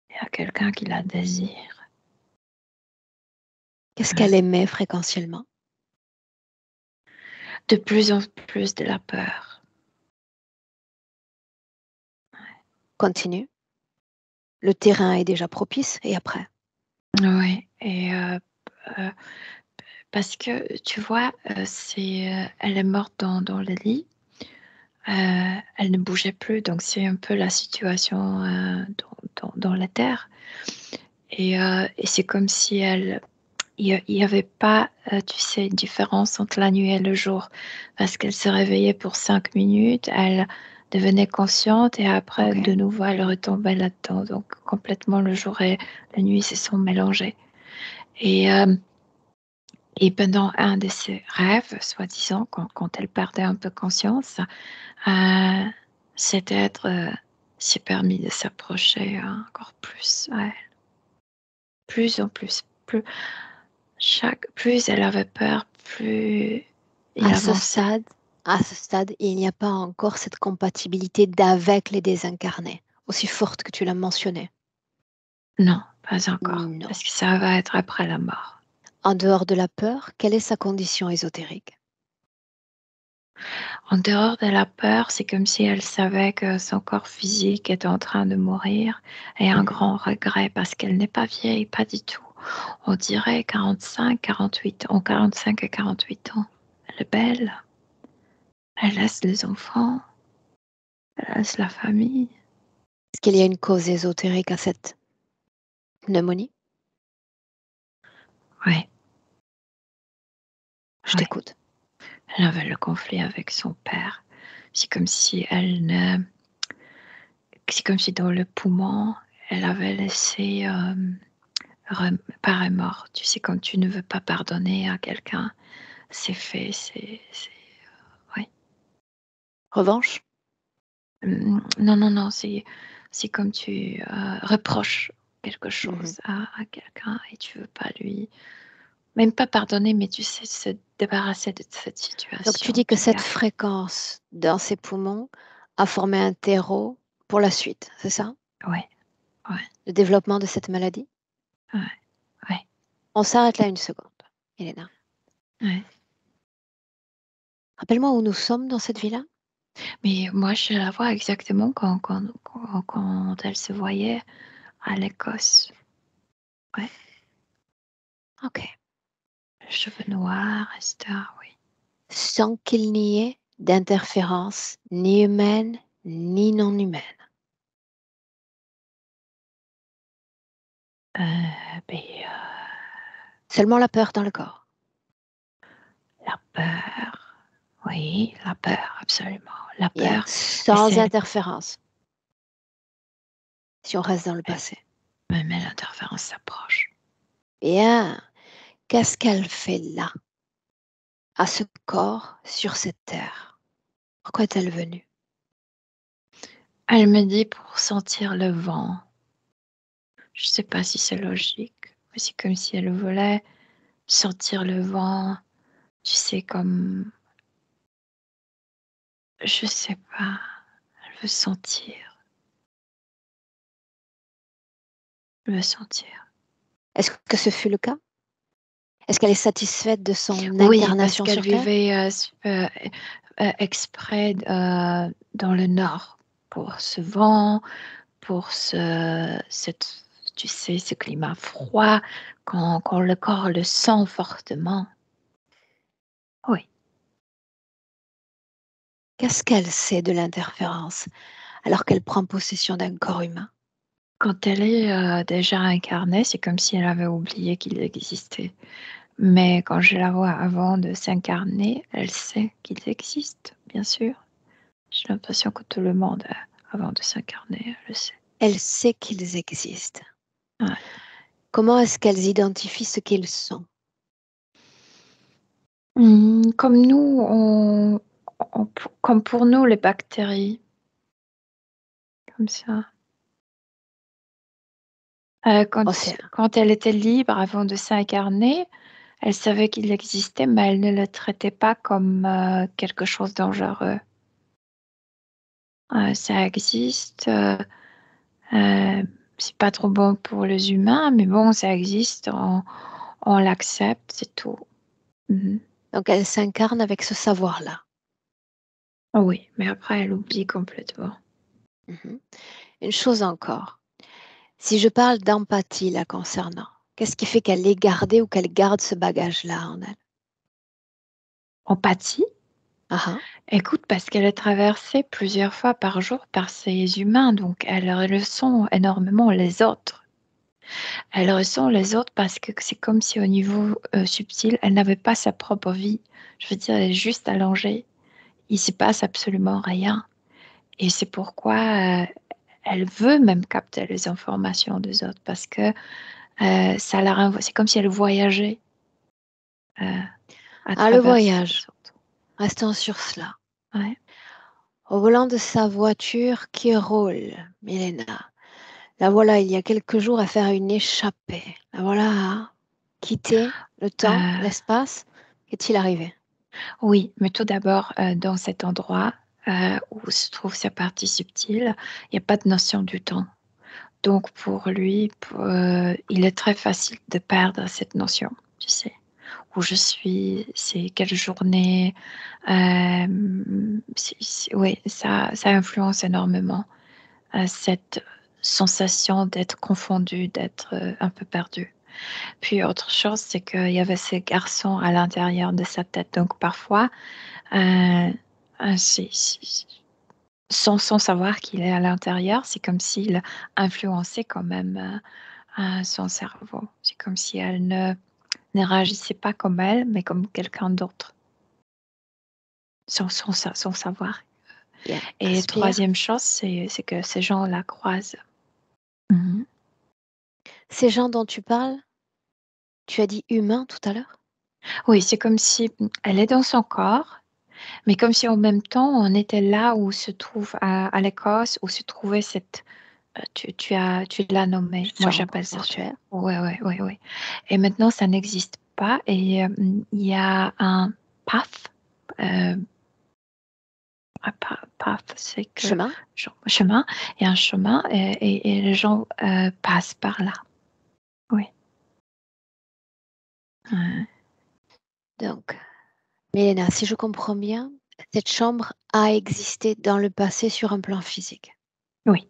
Il y a quelqu'un qui la désire. Qu'est-ce qu'elle aimait fréquentiellement? De plus en plus de la peur. Continue. Le terrain est déjà propice et après. Oui, et parce que tu vois, elle est morte dans le lit. Elle ne bougeait plus, donc c'est un peu la situation dans la terre. Et c'est comme si il y avait pas, tu sais, une différence entre la nuit et le jour, parce qu'elle se réveillait pour 5 minutes, elle devenait consciente et après Ok. de nouveau elle retombait là-dedans. Donc complètement le jour et la nuit se sont mélangés. Et, euh, et pendant un de ses rêves, soi-disant, quand elle perdait un peu conscience, euh, cet être s'est permis de s'approcher encore plus à elle. Plus en plus. Plus elle avait peur, plus il À ce avançait. stade, à ce stade, il n'y a pas encore cette compatibilité d'avec les désincarnés, aussi forte que tu l'as mentionné. Non, pas encore, Non. parce que ça va être après la mort. En dehors de la peur, quelle est sa condition ésotérique? En dehors de la peur, c'est comme si elle savait que son corps physique était en train de mourir et un grand regret parce qu'elle n'est pas vieille, pas du tout. On dirait 45, 48 ans, 45 et 48 ans. Elle est belle, elle laisse les enfants, elle laisse la famille. Est-ce qu'il y a une cause ésotérique à cette pneumonie? Oui, Je oui. t'écoute. Elle avait le conflit avec son père. C'est comme si elle ne... C'est comme si dans le poumon, elle avait laissé pas remords. Tu sais, quand tu ne veux pas pardonner à quelqu'un, c'est fait, ouais. Revanche? Non, non, non, c'est comme tu reproches quelque Mhm. chose à quelqu'un et tu veux pas lui, même pas pardonner, mais tu sais, se débarrasser de cette Donc tu situation. dis que Tu cette gardes. fréquence dans ses poumons a formé un terreau pour la suite, c'est ça? Ouais, ouais, Le développement de cette maladie? ouais, ouais, On s'arrête là une seconde, Elena. ouais. Rappelle-moi où nous sommes dans cette villa? Mais moi, je la vois exactement quand elle se voyait à l'Écosse. Ouais, Ok. cheveux noirs, etc. Oui. Sans qu'il n'y ait d'interférence ni humaine ni non humaine. Seulement la peur dans le corps. La peur, oui, la peur, absolument. La peur, Sans interférence. Si on reste dans le passé. Mais l'interférence s'approche. Bien. Qu'est-ce qu'elle fait là, à ce corps, sur cette terre? Pourquoi est-elle venue? Elle me dit pour sentir le vent. Je ne sais pas si c'est logique, mais c'est comme si elle voulait sentir le vent. Tu sais, comme... Je sais pas. Elle veut sentir. Elle veut sentir. Est-ce que ce fut le cas? Est-ce qu'elle est satisfaite de son Oui, incarnation parce qu'elle sur Terre? vivait exprès dans le Nord pour ce vent, pour tu sais, ce climat froid, quand le corps le sent fortement. Oui. Qu'est-ce qu'elle sait de l'interférence alors qu'elle prend possession d'un corps humain? Quand elle est déjà incarnée, c'est comme si elle avait oublié qu'il existait. Mais quand je la vois avant de s'incarner, elle sait qu'il existe, bien sûr. J'ai l'impression que tout le monde, avant de s'incarner, le sait. Elle sait qu'ils existent. Ouais. Comment est-ce qu'elles identifient ce qu'ils sont? Comme nous, comme pour nous, les bactéries. Comme ça. Quand elle était libre avant de s'incarner, elle savait qu'il existait, mais elle ne le traitait pas comme quelque chose de dangereux. Ça existe, c'est pas trop bon pour les humains, mais bon, ça existe, on l'accepte, c'est tout. Donc elle s'incarne avec ce savoir-là. Oui, mais après, elle oublie complètement. Une chose encore. Si je parle d'empathie la concernant, qu'est-ce qui fait qu'elle l'ait gardée ou qu'elle garde ce bagage-là en elle? Empathie? Écoute, parce qu'elle est traversée plusieurs fois par jour par ces humains, donc elle ressent énormément les autres. Elle ressent les autres parce que c'est comme si au niveau subtil, elle n'avait pas sa propre vie. Je veux dire, elle est juste allongée. Il se passe absolument rien. Et c'est pourquoi elle veut même capter les informations des autres parce que ça la renvoie. C'est comme si elle voyageait à travers le voyage. Restons sur cela. Ouais. Au volant de sa voiture qui roule, Milena. La voilà, il y a quelques jours, à faire une échappée. La voilà à quitter le temps, l'espace. Qu'est-il arrivé? Oui, mais tout d'abord, dans cet endroit où se trouve sa partie subtile, il n'y a pas de notion du temps. Donc pour lui, il est très facile de perdre cette notion, tu sais. Où je suis, c'est quelle journée. Oui, ça influence énormément cette sensation d'être confondu, d'être un peu perdu. Puis autre chose, c'est qu'il y avait ces garçons à l'intérieur de sa tête. Donc parfois, sans savoir qu'il est à l'intérieur, c'est comme s'il influençait quand même son cerveau. C'est comme si elle ne réagissait pas comme elle, mais comme quelqu'un d'autre, sans savoir. Yeah. Et troisième chose, c'est que ces gens la croisent. Ces gens dont tu parles, tu as dit humains tout à l'heure? Oui, c'est comme si elle est dans son corps, mais comme si en même temps, on était là où se trouve à l'Écosse, où se trouvait cette... tu l'as nommé, moi j'appelle ça. Oui. Et maintenant, ça n'existe pas et il y a un path. Path, c'est que... Chemin. Il y a un chemin et les gens passent par là. Oui. Donc, Milena, si je comprends bien, cette chambre a existé dans le passé sur un plan physique. Oui.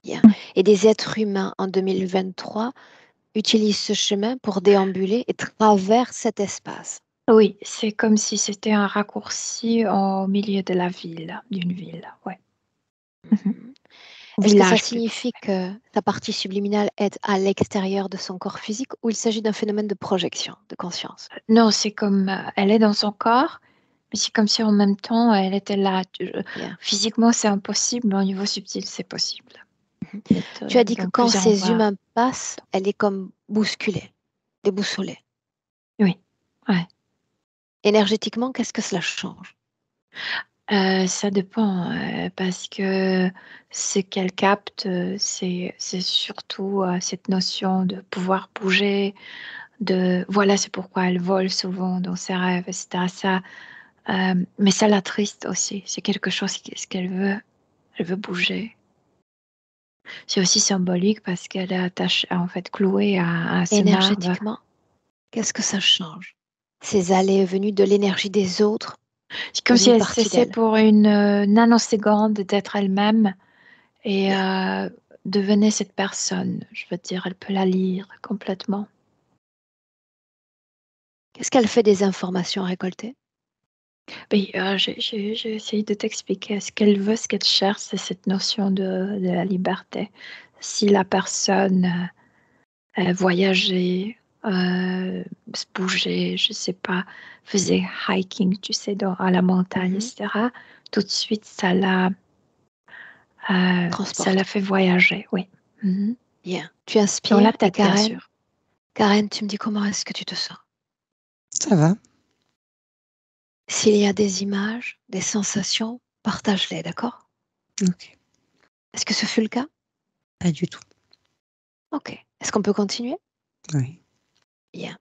Bien. Et des êtres humains en 2023 utilisent ce chemin pour déambuler et traversent cet espace. Oui, c'est comme si c'était un raccourci au milieu de la ville, d'une ville. Ouais. Mhm. Est-ce que ça Village plutôt. signifie que sa partie subliminale est à l'extérieur de son corps physique ou il s'agit d'un phénomène de projection, de conscience? Non, c'est comme elle est dans son corps, mais c'est comme si en même temps elle était là. Yeah. Physiquement, c'est impossible, mais au niveau subtil, c'est possible. Mhm. D'être Tu as dit que dans quand plusieurs ces endroits. humains passent, elle est comme bousculée, déboussolée. Oui, ouais. Énergétiquement, qu'est-ce que cela change? Ça dépend, parce que ce qu'elle capte, c'est surtout cette notion de pouvoir bouger, voilà, c'est pourquoi elle vole souvent dans ses rêves, etc. Ça, mais ça l'attriste aussi. C'est quelque chose ce qu'elle veut. Elle veut bouger. C'est aussi symbolique parce qu'elle est attachée, en fait, clouée à ce marbre. Énergétiquement, qu'est-ce que ça change? Ces allées et venues de l'énergie des autres C'est dans comme si une elle partie cessait d'elle. pour une nanoseconde d'être elle-même et Yeah. devenait cette personne. Je veux dire, elle peut la lire complètement. Qu'est-ce qu'elle fait des informations récoltées? Oui, j'ai essayé de t'expliquer ce qu'elle veut, ce qu'elle cherche, c'est cette notion de la liberté. Si la personne voyageait, se bougeait, je sais pas, faisait hiking, tu sais, à la montagne, Mhm. etc., tout de suite, ça l'a Transporte. fait voyager, oui. Mhm. Bien. Tu Dans la inspires et tête, bien sûr. Karen, tu me dis comment est-ce que tu te sens? Ça va. S'il y a des images, des sensations, partage-les, d'accord? Ok. Est-ce que ce fut le cas? Pas du tout. Ok. Est-ce qu'on peut continuer? Oui. Bien.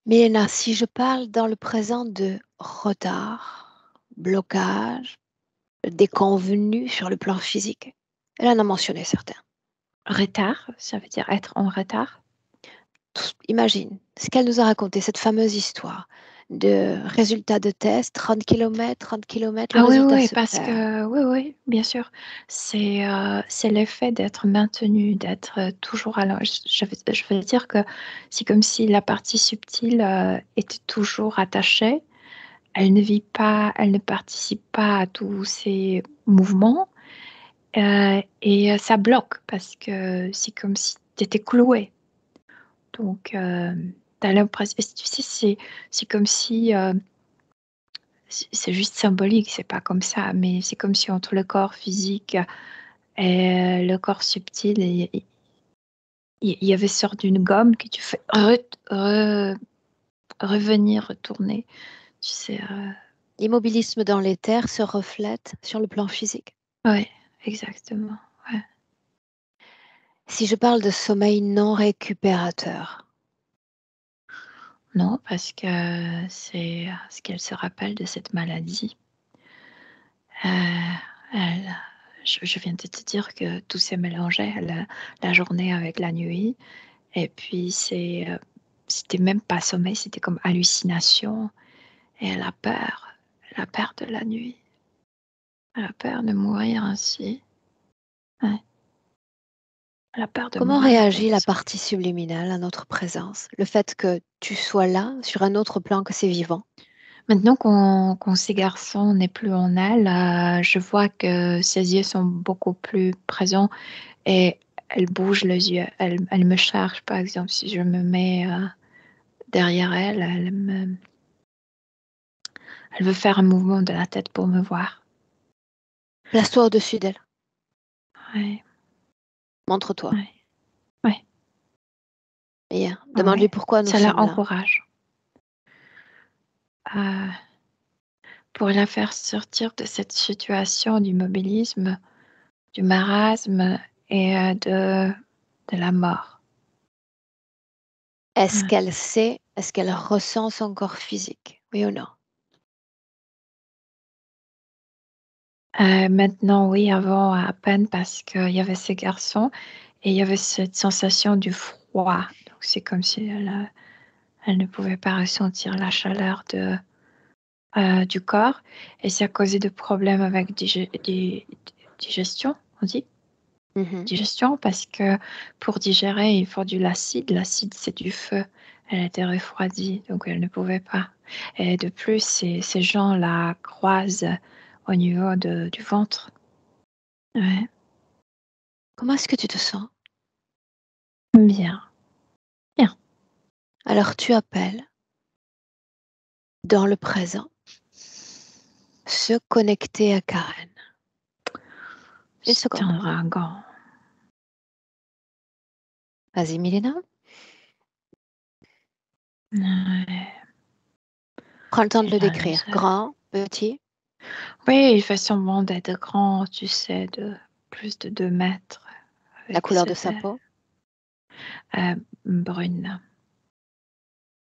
Milena, si je parle dans le présent de retard, blocage, déconvenu sur le plan physique, elle en a mentionné certains. Retard, ça veut dire être en retard. Imagine ce qu'elle nous a raconté, cette fameuse histoire de résultat de test, 30 km, 30 km, le Ah oui, résultat oui, se parce perd. que, oui, oui, bien sûr. C'est l'effet d'être maintenu, d'être toujours à je veux dire que c'est comme si la partie subtile était toujours attachée. Elle ne vit pas, elle ne participe pas à tous ces mouvements et ça bloque parce que c'est comme si tu étais cloué. Donc, tu as l'impression, tu sais, c'est comme si c'est juste symbolique, c'est pas comme ça, mais c'est comme si entre le corps physique et le corps subtil, il y avait sorte d'une gomme que tu fais revenir, retourner. Tu sais, L'immobilisme dans l'éther se reflète sur le plan physique. ouais, exactement. Ouais. Si je parle de sommeil non récupérateur, Non, parce que c'est ce qu'elle se rappelle de cette maladie. Euh, elle, je viens de te dire que tout s'est mélangé, la journée avec la nuit. Et puis, c'était même pas sommeil, c'était comme hallucination. Et elle a peur. Elle a peur de la nuit. Elle a peur de mourir ainsi. Ouais. Elle a peur de comment mourir dans réagit le la sommeil. partie subliminale à notre présence? Le fait que tu sois là, sur un autre plan que ces vivants? Maintenant qu'on ces garçons n'est plus en elle, je vois que ses yeux sont beaucoup plus présents et elle bouge les yeux. Elle me charge, par exemple, si je me mets derrière elle, elle veut faire un mouvement de la tête pour me voir. Place-toi au-dessus d'elle. Ouais, Montre-toi. ouais, ouais, Bien. ouais. Demande-lui pourquoi nous Ça la sommes là. encourage. Euh, pour la faire sortir de cette situation d'immobilisme, du marasme et de la mort. Est-ce Ouais. qu'elle sait, est-ce qu'elle ressent son corps physique? Oui ou non? Maintenant, oui, avant, à peine parce qu'il y avait ces garçons et il y avait cette sensation du froid. Donc, c'est comme si elle ne pouvait pas ressentir la chaleur du corps et ça causait des problèmes avec digestion, on dit? Mhm. Digestion parce que pour digérer, il faut de l'acide. L'acide, c'est du feu. Elle était refroidie, donc elle ne pouvait pas. Et de plus, ces gens la croisent au niveau du ventre. Ouais. Comment est-ce que tu te sens? Bien. Alors tu appelles dans le présent, se connecter à Karen. Une C'est seconde. un dragon. Vas-y, Milena. Ouais. Prends le temps de le Et là, décrire. Grand, petit. oui, il fait semblant d'être grand, tu sais, de plus de 2 mètres. La Avec couleur de ses sa ailes peau. brunes.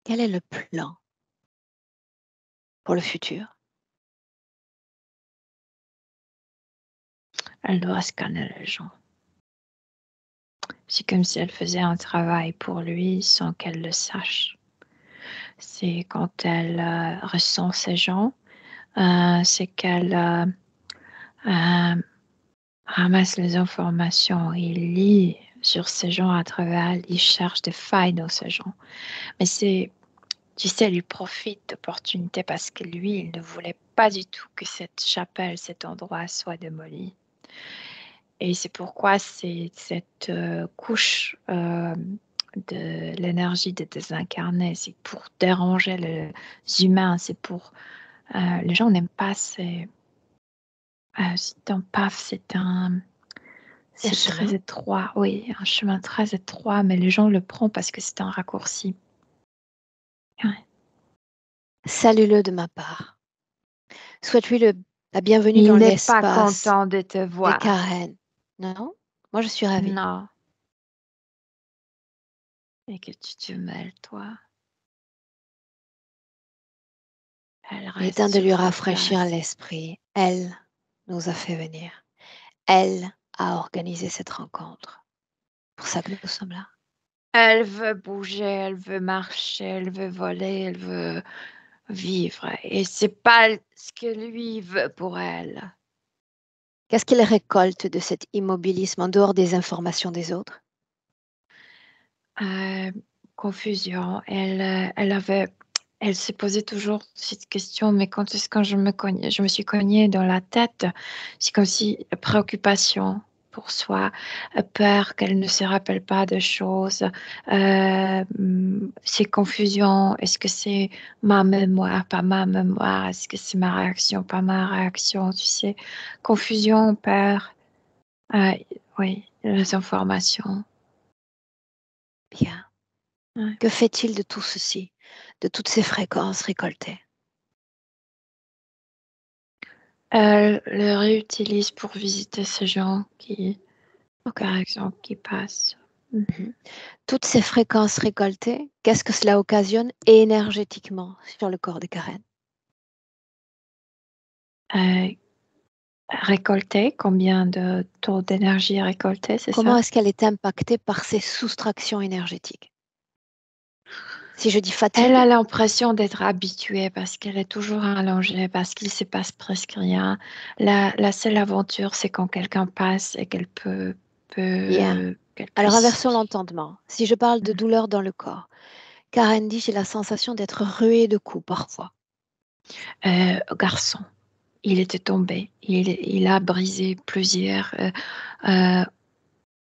Quel est le plan pour le futur? Elle doit scanner les gens. C'est comme si elle faisait un travail pour lui sans qu'elle le sache. C'est quand elle ressent ces gens, c'est qu'elle ramasse les informations, il lit sur ces gens à travers elle, il cherche des failles dans ces gens. Mais tu sais, elle lui profite d'opportunités parce que lui, il ne voulait pas du tout que cette chapelle, cet endroit soit démoli. Et c'est pourquoi c'est cette couche de l'énergie des désincarnés, c'est pour déranger les humains, c'est pour... les gens n'aiment pas c'est un paf, c'est très étroit, oui, un chemin très étroit, mais les gens le prennent parce que c'est un raccourci. Ouais. Salue-le de ma part. Souhaite-lui la bienvenue Il dans n'est pas l'espace content de te de voir. Karen. Non? Moi, je suis ravie. Non. Et que tu te mêles, toi. Elle Il est reste temps de sur lui sa rafraîchir place. l'esprit. Elle nous a fait venir. Elle a organisé cette rencontre. C'est pour ça que nous sommes là. Elle veut bouger, elle veut marcher, elle veut voler, elle veut vivre. Et c'est pas ce que lui veut pour elle. Qu'est-ce qu'il récolte de cet immobilisme en dehors des informations des autres? Confusion. Elle se posait toujours cette question, mais quand est-ce que je me suis cognée dans la tête, c'est comme si préoccupation pour soi, peur qu'elle ne se rappelle pas de choses, c'est confusion. Est-ce que c'est ma mémoire, pas ma mémoire? Est-ce que c'est ma réaction, pas ma réaction? Tu sais, confusion, peur, euh, oui, les informations. Bien. Ouais. Que fait-il de tout ceci, de toutes ces fréquences récoltées? Elle le réutilise pour visiter ces gens qui, Ok. par exemple, qui passent. Mhm. Toutes ces fréquences récoltées, qu'est-ce que cela occasionne énergétiquement sur le corps de Karen? Euh, Récolter, combien de taux d'énergie récolté, c'est Comment ça? est-ce qu'elle est impactée par ces soustractions énergétiques? Si je dis Elle fatigue, a l'impression d'être habituée parce qu'elle est toujours allongée, parce qu'il ne se passe presque rien. La seule aventure, c'est quand quelqu'un passe et bien. qu'elle Alors puisse. inversons l'entendement. Si je parle de douleur dans le corps, Karen dit j'ai la sensation d'être ruée de coups parfois. Garçon, il était tombé. Il a brisé plusieurs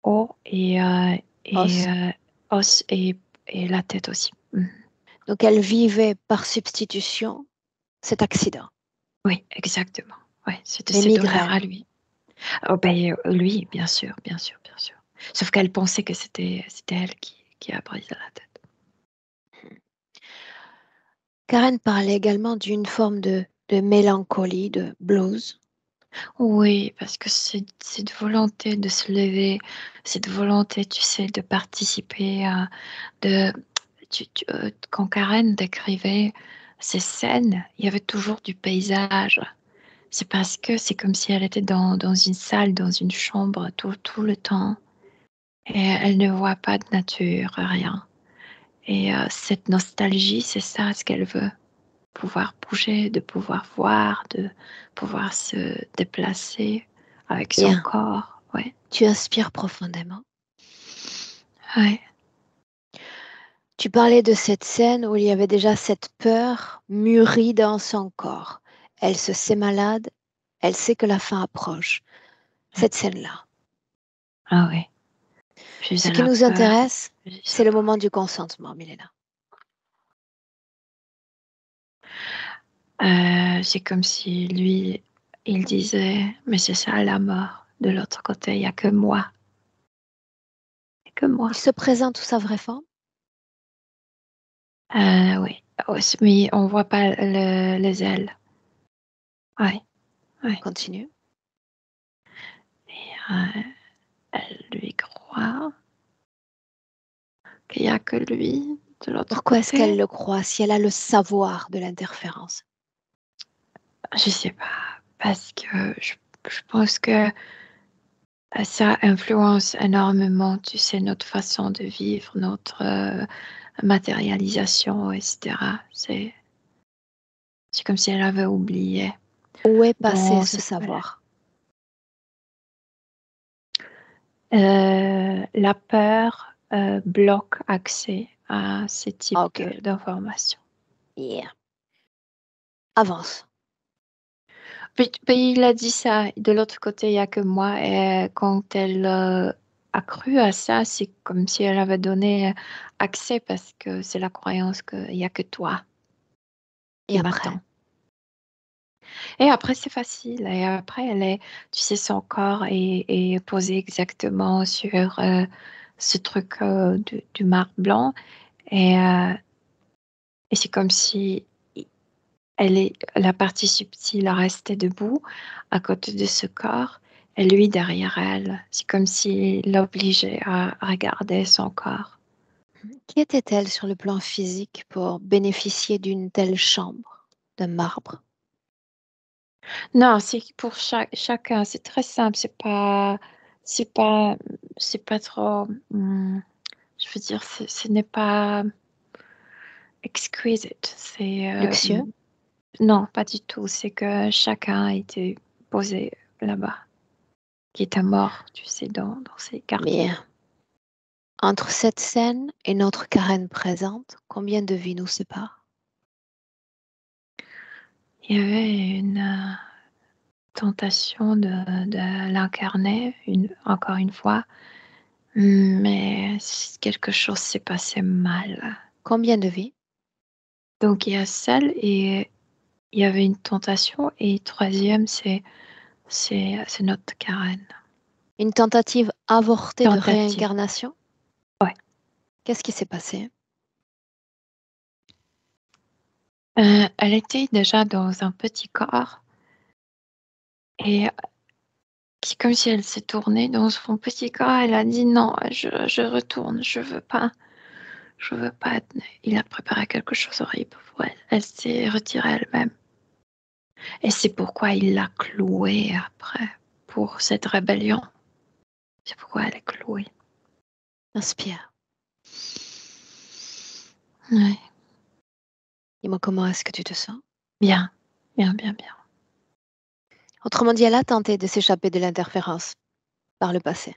os Os. os et la tête aussi. Donc elle vivait par substitution cet accident. Oui, exactement. Ouais, c'était Les ses douleurs à migraines. lui. Oh, ben, lui, bien sûr, bien sûr, bien sûr. Sauf qu'elle pensait que c'était elle qui a brisé la tête. Karen parlait également d'une forme de mélancolie, de blues. Oui, parce que c'est cette volonté de se lever, cette volonté, tu sais, de participer à, de, quand Karen décrivait ces scènes, il y avait toujours du paysage. C'est parce que c'est comme si elle était dans une salle, dans une chambre tout le temps. Et elle ne voit pas de nature, rien. Et cette nostalgie, c'est ça ce qu'elle veut. Pouvoir bouger, de pouvoir voir, de pouvoir se déplacer avec son Bien, corps. Ouais. tu inspires profondément. Ouais. Tu parlais de cette scène où il y avait déjà cette peur mûrie dans son corps. Elle se sait malade, elle sait que la fin approche. Cette scène-là. Ah oui. Puis Ce elle qui a nous peur. intéresse, Puis c'est le moment du consentement, Milena. c'est comme si lui, il disait, mais c'est ça la mort. De l'autre côté, il n'y a que moi. Il n'y a que moi. Il se présente sous sa vraie forme? Oui. Mais on voit pas les ailes. Oui. Continue. Et elle lui croit qu'il n'y a que lui de l'autre Pourquoi est-ce côté. qu'elle le croit si elle a le savoir de l'interférence? Je sais pas, parce que je pense que ça influence énormément, tu sais, notre façon de vivre, notre matérialisation, etc. C'est comme si elle avait oublié. Où est passé Dans ce savoir? La peur bloque accès à ce type Ok. d'informations. Yeah. Avance. Puis il a dit ça, de l'autre côté, il n'y a que moi. Et quand elle a cru à ça, c'est comme si elle avait donné accès parce que c'est la croyance qu'il n'y a que toi Et qui après? m'attends. Et après, c'est facile. Et après, tu sais, son corps est posé exactement sur ce truc du marbre blanc. Et c'est comme si la partie subtile restait debout à côté de ce corps et lui derrière elle. C'est comme s'il l'obligeait à regarder son corps. Qui était-elle sur le plan physique pour bénéficier d'une telle chambre de marbre? Non, c'est pour chacun. C'est très simple. C'est pas, c'est pas trop. Je veux dire, ce n'est pas exquisite. Luxueux? Non, pas du tout. C'est que chacun a été posé là-bas, qui était mort, tu sais, dans ces quartiers. Mais entre cette scène et notre Karen présente, combien de vies nous séparent? Il y avait une tentation de l'incarner, encore une fois, mais quelque chose s'est passé mal. Combien de vies? Donc il y a celle et il y avait une tentation et troisième, c'est notre Karen. Une tentative avortée de Tentative. réincarnation? Ouais. Qu'est-ce qui s'est passé? Elle était déjà dans un petit corps et c'est comme si elle s'est tournée dans son petit corps. Elle a dit non, je retourne, je veux pas. Je veux pas être. Il a préparé quelque chose horrible pour elle. Elle s'est retirée elle-même. Et c'est pourquoi il l'a clouée après, pour cette rébellion. C'est pourquoi elle est clouée. Inspire. Ouais. Dis-moi comment est-ce que tu te sens? Bien, bien, bien, bien. Autrement dit, elle a tenté de s'échapper de l'interférence par le passé.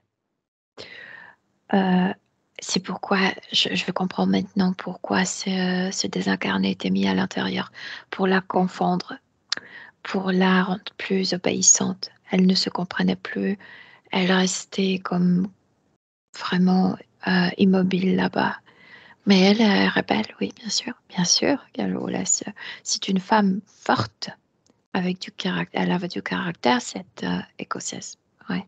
Euh, c'est pourquoi je veux comprendre maintenant pourquoi ce désincarné était mis à l'intérieur, pour la confondre, pour la rendre plus obéissante. Elle ne se comprenait plus. Elle restait comme vraiment immobile là-bas. Mais elle est rebelle, oui, bien sûr. Bien sûr, Gallo, là, c'est une femme forte, avec du caractère. Elle avait du caractère, cette Écossaise. Ouais.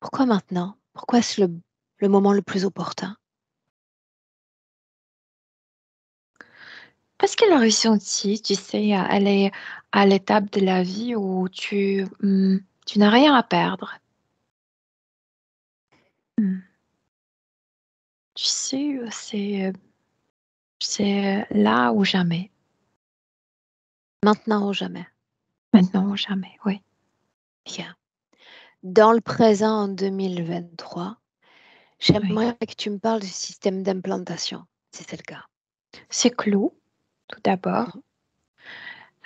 Pourquoi maintenant? Pourquoi est-ce le moment le plus opportun? Parce qu'elle a ressenti, tu sais, elle est à l'étape de la vie où tu n'as rien à perdre. Hmm. Tu sais, c'est là ou jamais. Maintenant ou jamais? Maintenant ou jamais, oui. Bien. Dans le présent, en 2023, Oui. j'aimerais que tu me parles du système d'implantation, si c'est le cas. C'est clou, tout d'abord.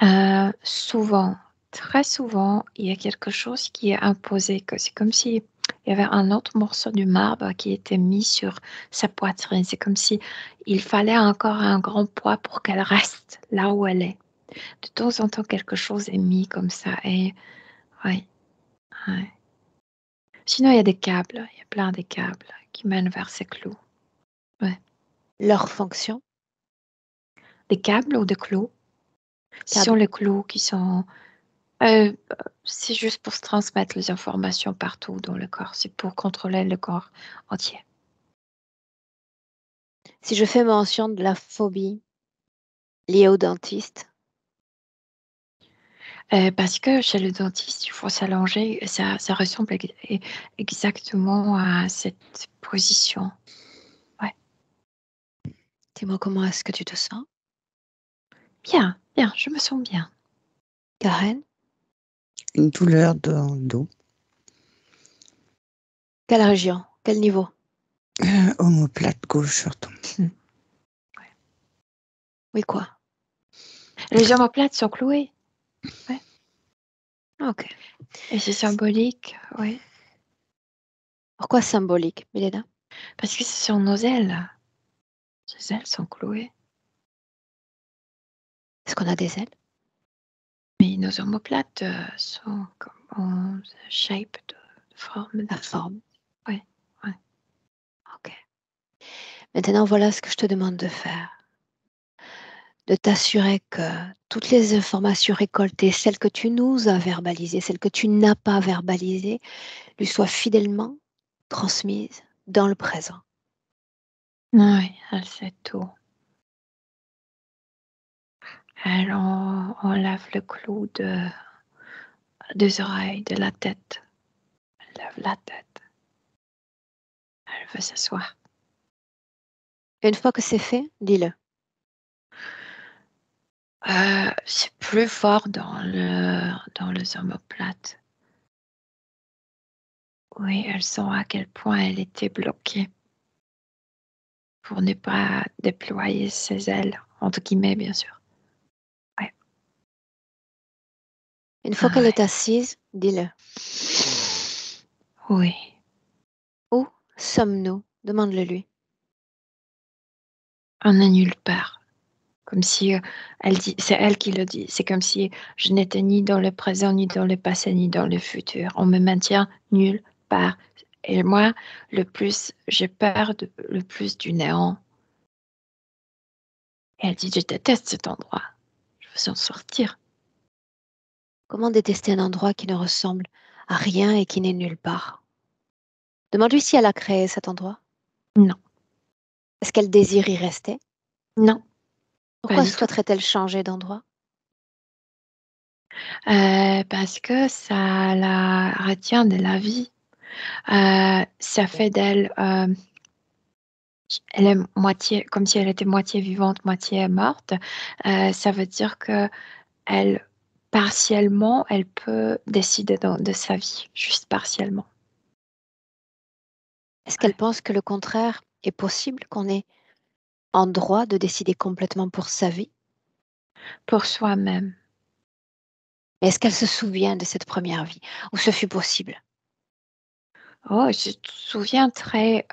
Mhm. Souvent, très souvent, il y a quelque chose qui est imposé, que c'est comme si, il y avait un autre morceau du marbre qui était mis sur sa poitrine. C'est comme si il fallait encore un grand poids pour qu'elle reste là où elle est. De temps en temps, quelque chose est mis comme ça. Et oui, ouais. Sinon, il y a des câbles. Il y a plein de câbles qui mènent vers ces clous. Leur fonction? Des câbles ou des clous? Ce Câbles. sont les clous qui sont... c'est juste pour se transmettre les informations partout dans le corps. C'est pour contrôler le corps entier. Si je fais mention de la phobie liée au dentiste, Parce que chez le dentiste, il faut s'allonger. Ça ressemble exactement à cette position. dis-moi comment est-ce que tu te sens? Bien, bien, je me sens bien. Karen? Une douleur dans le dos. Quelle région? Quel niveau? Omoplate gauche surtout. Oui, quoi? Les omoplates sont clouées. Ok. Et c'est symbolique, oui. Pourquoi symbolique, Milena? Parce que ce sont nos ailes. Ces ailes sont clouées. Est-ce qu'on a des ailes? Mais nos omoplates sont comme en shape de forme. La forme. Oui. Ok. Maintenant, voilà ce que je te demande de faire. De t'assurer que toutes les informations récoltées, celles que tu nous as verbalisées, celles que tu n'as pas verbalisées, lui soient fidèlement transmises dans le présent. Oui, elle sait tout. Elle enlève le clou des oreilles, de la tête. Elle lève la tête. Elle veut s'asseoir. Une fois que c'est fait, dis-le. C'est plus fort dans les omoplates. Oui, elle sent à quel point elle était bloquée pour ne pas déployer ses ailes, entre guillemets, bien sûr. Une fois qu'elle est assise, dis-le. Oui. Où sommes-nous? Demande-le lui. On n'est nulle part. Comme si elle dit, c'est elle qui le dit. C'est comme si je n'étais ni dans le présent, ni dans le passé, ni dans le futur. On me maintient nulle part. Et moi, j'ai peur le plus du néant. Et elle dit, je déteste cet endroit. Je veux s'en sortir. Comment détester un endroit qui ne ressemble à rien et qui n'est nulle part? Demande-lui si elle a créé cet endroit. Non, Est-ce qu'elle désire y rester? non, pas Pourquoi du tout. souhaiterait-elle changer d'endroit? Parce que ça la retient de la vie. Ça fait d'elle, elle est moitié, comme si elle était moitié vivante, moitié morte. Ça veut dire que elle, partiellement, elle peut décider de sa vie, juste partiellement. Est-ce qu'elle pense que le contraire est possible, qu'on ait en droit de décider complètement pour sa vie? Pour soi-même. Mais est-ce qu'elle se souvient de cette première vie où ce fut possible? Oh, je me souviens très,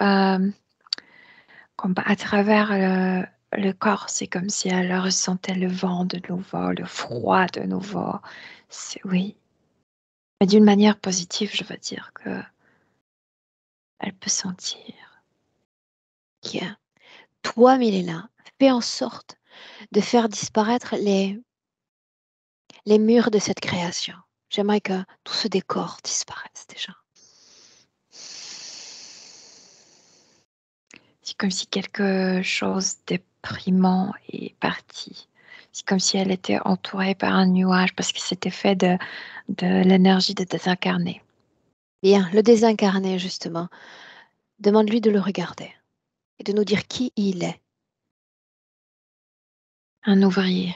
comme à travers le corps, c'est comme si elle ressentait le vent de nouveau, le froid de nouveau. Oui, mais d'une manière positive, je veux dire que elle peut sentir. Bien. Toi, Milena, fais en sorte de faire disparaître les murs de cette création. J'aimerais que tout ce décor disparaisse déjà. C'est comme si quelque chose de déprimant est parti. C'est comme si elle était entourée par un nuage parce que c'était fait de l'énergie de désincarné. Bien, le désincarné, justement. Demande-lui de le regarder et de nous dire qui il est. Un ouvrier,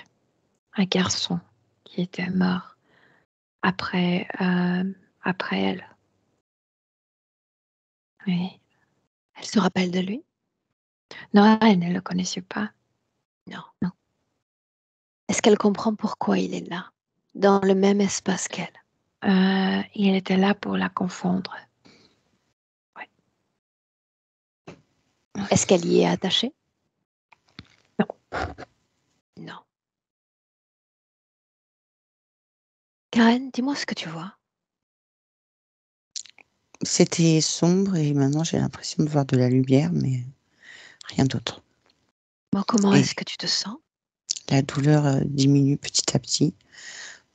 un garçon qui était mort après elle. Oui. Elle se rappelle de lui? Non, elle ne le connaissait pas. Non. Non. Est-ce qu'elle comprend pourquoi il est là, dans le même espace qu'elle? Il était là pour la confondre. Est-ce qu'elle y est attachée? Non. Non. Karen, dis-moi ce que tu vois. C'était sombre et maintenant j'ai l'impression de voir de la lumière, mais rien d'autre. Moi, comment Et est-ce que tu te sens? la douleur diminue petit à petit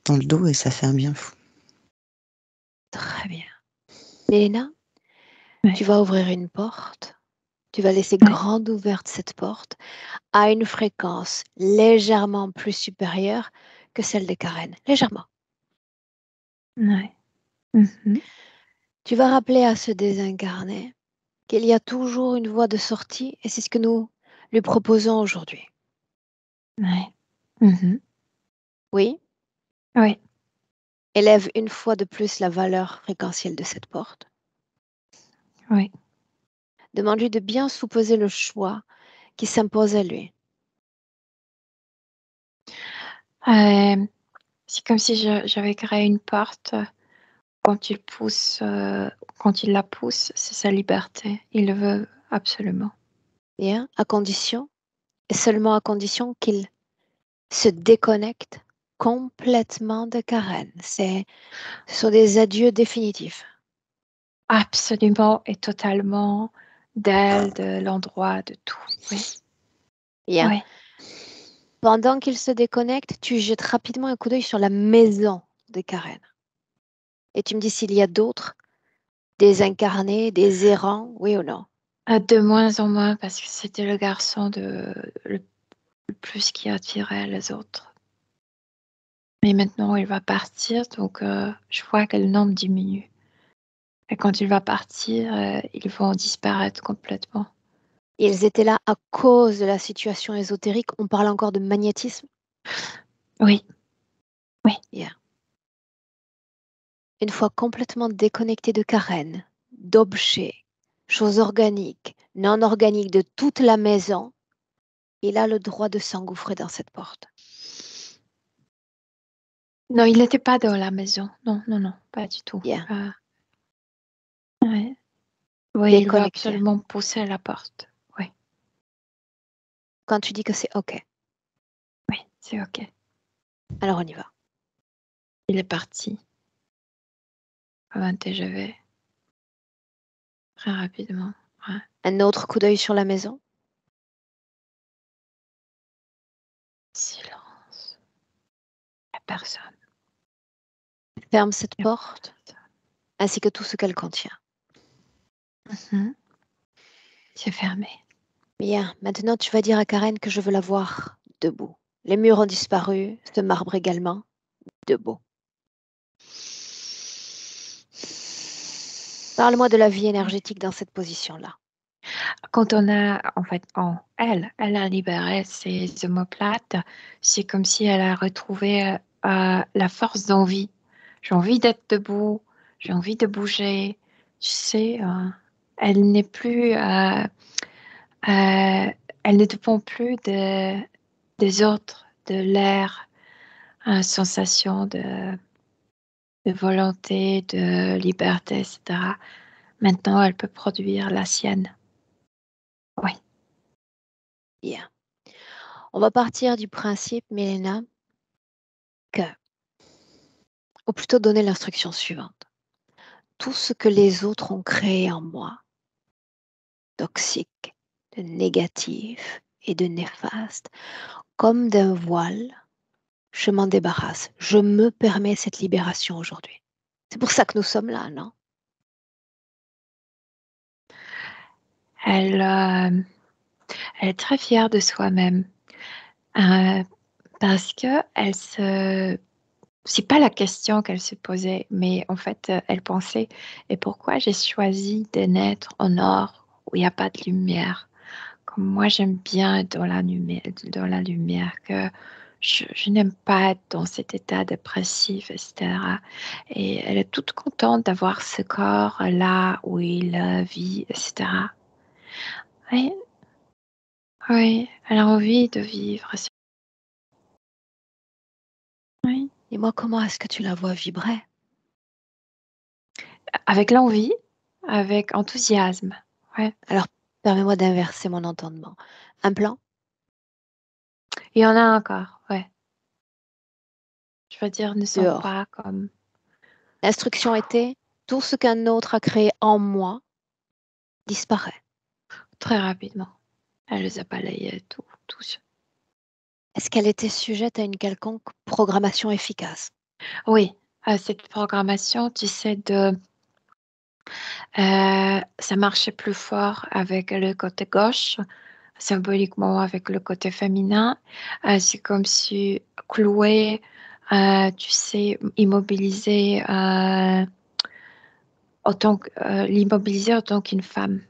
dans le dos et ça fait un bien fou. Très bien. Mélina, Ouais. tu vas ouvrir une porte. Tu vas laisser Ouais. grande ouverte cette porte à une fréquence légèrement plus supérieure que celle de Karen. Légèrement. Ouais. Mhm. Tu vas rappeler à ce désincarné qu'il y a toujours une voie de sortie et c'est ce que nous lui proposons aujourd'hui. Ouais. Mhm. Oui, Oui. élève une fois de plus la valeur fréquentielle de cette porte. Oui. Demande-lui de bien souposer le choix qui s'impose à lui. C'est comme si j'avais créé une porte. Quand il pousse, quand il la pousse, c'est sa liberté. Il le veut absolument. Bien, à condition, et seulement à condition qu'il se déconnecte complètement de Karen. Ce sont des adieux définitifs. Absolument et totalement d'elle, de l'endroit, de tout. Oui. Bien. Oui. Pendant qu'il se déconnecte, tu jettes rapidement un coup d'œil sur la maison de Karen. Et tu me dis s'il y a d'autres, des incarnés, des errants, oui ou non. De moins en moins parce que c'était le garçon le plus qui attirait les autres. Mais maintenant, il va partir, donc je vois que le nombre diminue. Et quand il va partir, ils vont disparaître complètement. Ils étaient là à cause de la situation ésotérique. On parle encore de magnétisme. Oui. Oui. Yeah. Une fois complètement déconnecté de Karen, d'objets, choses organiques, non organiques de toute la maison, il a le droit de s'engouffrer dans cette porte. Non, il n'était pas dans la maison. Non, non, non, pas du tout. Yeah. Ouais. Oui, il va Déconnecté. absolument pousser la porte. Oui, Quand tu dis que c'est OK, oui, c'est OK. alors on y va. Il est parti avec un TGV très rapidement. Ouais. Un autre coup d'œil sur la maison. Silence. Il n'y a personne. Ferme cette Il y a porte, ainsi que tout ce qu'elle contient. Mhm. C'est fermé. Bien, maintenant tu vas dire à Karen que je veux la voir debout. Les murs ont disparu, ce marbre également, debout. Parle-moi de la vie énergétique dans cette position-là. Quand on a, en fait, elle a libéré ses omoplates, c'est comme si elle a retrouvé la force d'envie. J'ai envie d'être debout, j'ai envie de bouger. Tu sais, elle n'est plus, elle ne dépend plus des autres, de l'air, sensation de volonté, de liberté, etc. Maintenant, elle peut produire la sienne. Oui. Bien. On va partir du principe, Mélina, que, ou plutôt donner l'instruction suivante. Tout ce que les autres ont créé en moi, toxique, de négatif et de néfaste, comme d'un voile, je m'en débarrasse. Je me permets cette libération aujourd'hui. C'est pour ça que nous sommes là, non? Elle, elle est très fière de soi-même parce que c'est pas la question qu'elle se posait, mais en fait, elle pensait, et pourquoi j'ai choisi de naître au nord où il n'y a pas de lumière? Comme moi, j'aime bien être dans la lumière, que je n'aime pas être dans cet état dépressif, etc. Et elle est toute contente d'avoir ce corps là où il vit, etc. Oui, oui, elle a envie de vivre. Oui. Et moi, comment est-ce que tu la vois vibrer? Avec l'envie, avec enthousiasme. Ouais. Alors, Permets-moi d'inverser mon entendement. Un plan? Il y en a encore, ouais. Je veux dire, ne sont Dehors. pas comme... L'instruction était, tout ce qu'un autre a créé en moi disparaît. Très rapidement. Elle les a balayés tous. Est-ce qu'elle était sujette à une quelconque programmation efficace? Oui, cette programmation, tu sais, ça marchait plus fort avec le côté gauche, symboliquement avec le côté féminin. C'est comme si clouer, tu sais, immobiliser, l'immobiliser autant qu'une femme.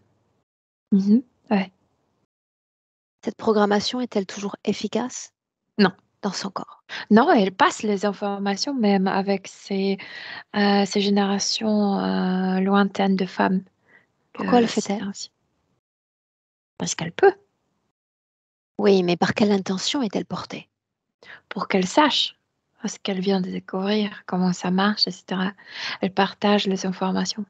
Mhm, ouais. Cette programmation est-elle toujours efficace? Non. Dans son corps. Non, elle passe les informations même avec ces générations lointaines de femmes. Pourquoi le C'est fait-elle? ainsi. Parce qu'elle peut, Oui, mais par quelle intention est-elle portée? pour qu'elle sache ce qu'elle vient de découvrir, comment ça marche, etc. Elle partage les informations.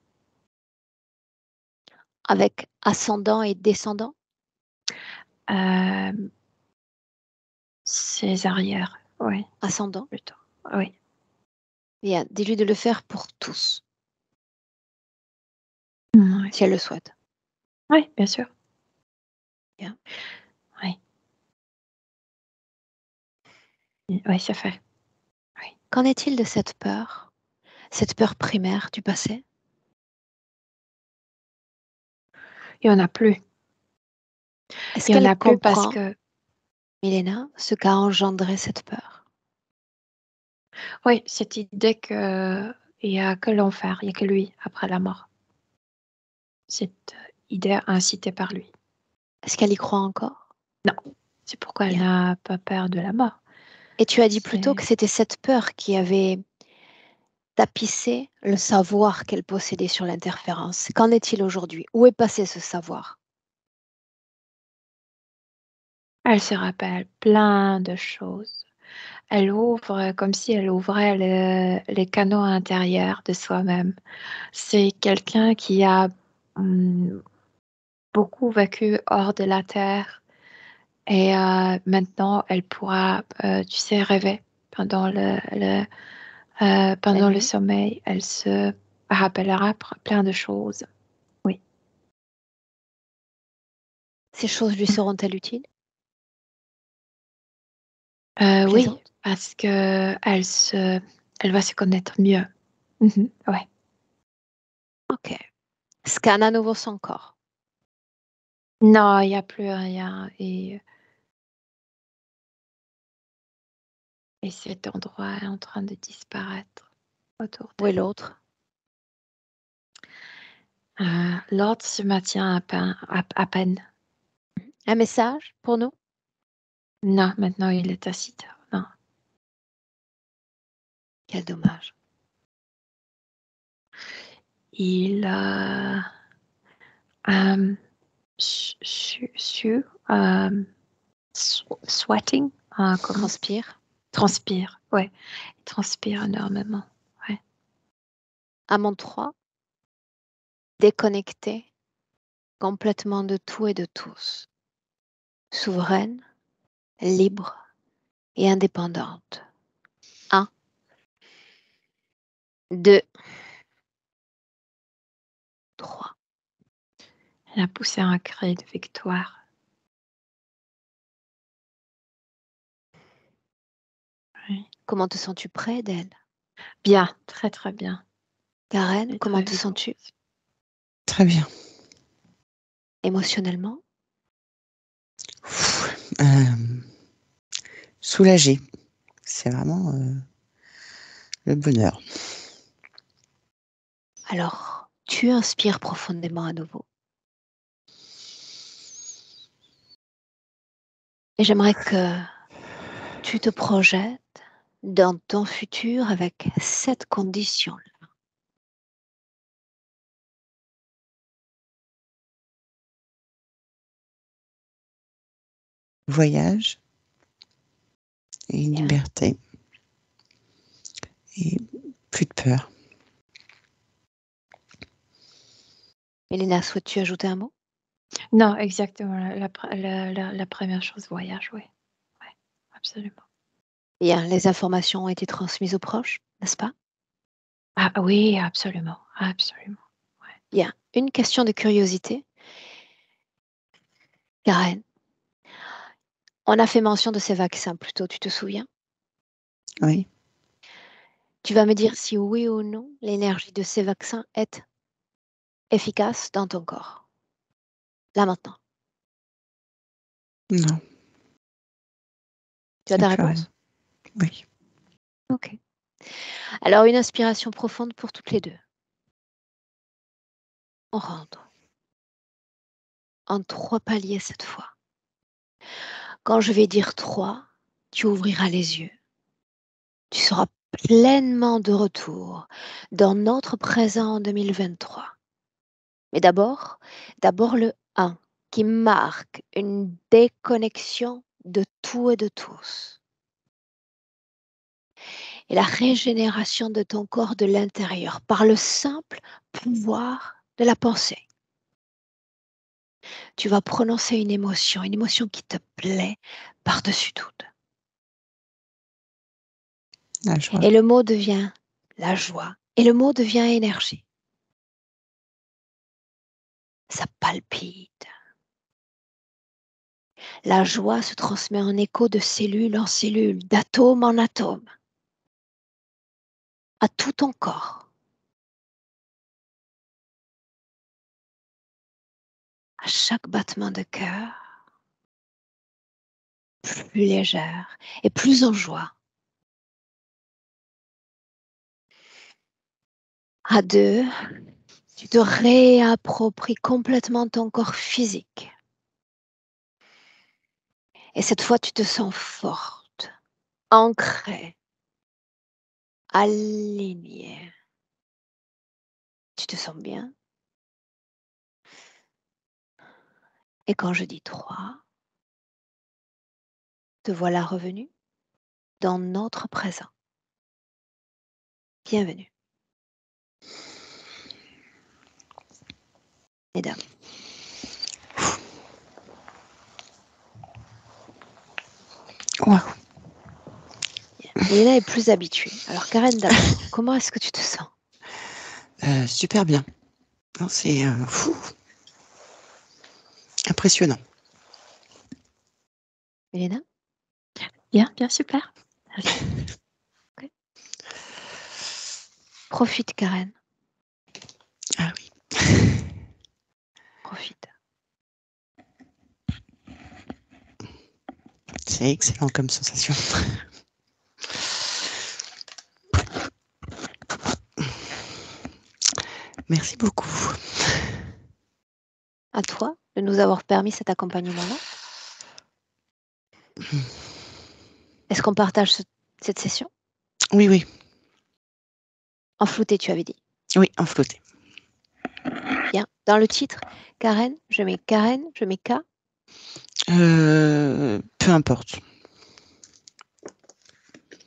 Avec ascendant et descendant? Euh, Ses arrières, oui, Ascendant? plutôt. Oui. Bien, dis-lui de le faire pour tous, Oui, si elle le souhaite. oui, bien sûr. Bien. Oui. Oui, c'est fait. Oui. Qu'en est-il de cette peur primaire du passé? Il n'y en a plus. Est-ce Il n'y en qu'elle a plus parce comprend, que, Milena, ce qu'a engendré cette peur? oui, cette idée qu'il n'y a que l'enfer, il n'y a que lui après la mort. Cette idée incitée par lui. Est-ce qu'elle y croit encore? Non, c'est pourquoi elle Bien. n'a pas peur de la mort. Et tu as dit plutôt que C'est... c'était cette peur qui avait tapissé le savoir qu'elle possédait sur l'interférence. Qu'en est-il aujourd'hui? Où est passé ce savoir? Elle se rappelle plein de choses. Elle ouvre comme si elle ouvrait les canaux intérieurs de soi-même. C'est quelqu'un qui a hum, beaucoup vécu hors de la Terre et maintenant elle pourra, tu sais, rêver pendant La pendant le nuit? sommeil. Elle se rappellera plein de choses. Oui. Ces choses lui seront-elles utiles? Oui, Plaisantes? parce que elle va se connaître mieux. Mhm, ouais. Ok. Scanne à nouveau son corps. Non, il n'y a plus rien. Et cet endroit est en train de disparaître autour Où est d'elle. l'autre? L'autre se maintient à peine. Un message pour nous? Non, maintenant il est assis. Non. Quel dommage. Il um, um, sweating, comment Transpire. transpire. Ouais, il transpire énormément. Ouais. Amant 3, déconnecté complètement de tout et de tous. Souveraine, libre et indépendante. 1, 2, 3. Elle a poussé un cri de victoire. Ouais. Comment te sens-tu près d'elle? Bien, très très bien. Karen, Elle est comment très te vivante. sens-tu Très bien. émotionnellement? Euh, Soulagée. C'est vraiment le bonheur. Alors, tu inspires profondément à nouveau. Et j'aimerais que tu te projettes dans ton futur avec cette condition. Voyage et une Bien. liberté et plus de peur. Elena, souhaites-tu ajouter un mot? Non, exactement. La première chose, voyage, oui. Ouais, absolument. Bien, les informations ont été transmises aux proches, n'est-ce pas? Ah oui, absolument, absolument. Bien, une question de curiosité. Karen, on a fait mention de ces vaccins plus tôt, tu te souviens? Oui. Tu vas me dire si oui ou non l'énergie de ces vaccins est efficace dans ton corps. Là maintenant. Non, Tu as ta naturel. réponse? Oui. Ok. Alors une inspiration profonde pour toutes les deux. On rentre. En 3 paliers cette fois. Quand je vais dire 3, tu ouvriras les yeux. Tu seras pleinement de retour dans notre présent en 2023. Mais d'abord le 1 qui marque une déconnexion de tout et de tous. Et la régénération de ton corps de l'intérieur par le simple pouvoir de la pensée. Tu vas prononcer une émotion qui te plaît par-dessus toute. La joie. Et le mot devient la joie. Et le mot devient énergie. Ça palpite. La joie se transmet en écho de cellule en cellule, d'atome en atome, à tout ton corps. À chaque battement de cœur, plus légère et plus en joie. À 2, tu te réappropries complètement ton corps physique. Et cette fois, tu te sens forte, ancrée, alignée. Tu te sens bien. Et quand je dis 3, te voilà revenu dans notre présent. Bienvenue. Mesdames. Wow. Elena est plus habituée. Alors Karen d'abord, comment est-ce que tu te sens? Super bien. C'est impressionnant. Elena? Bien, bien, super. Okay. Profite Karen. Ah oui. Profite. C'est excellent comme sensation. Merci beaucoup. À toi de nous avoir permis cet accompagnement-là. Est-ce qu'on partage cette session? Oui, oui. En flouté, tu avais dit. Oui, en flotté. Bien. Dans le titre, Karen, je mets K. Peu importe.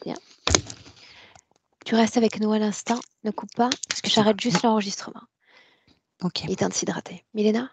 Bien. Tu restes avec nous un instant, ne coupe pas. Excusez-moi. J'arrête juste l'enregistrement. Ok. Il est temps de s'hydrater. Milena?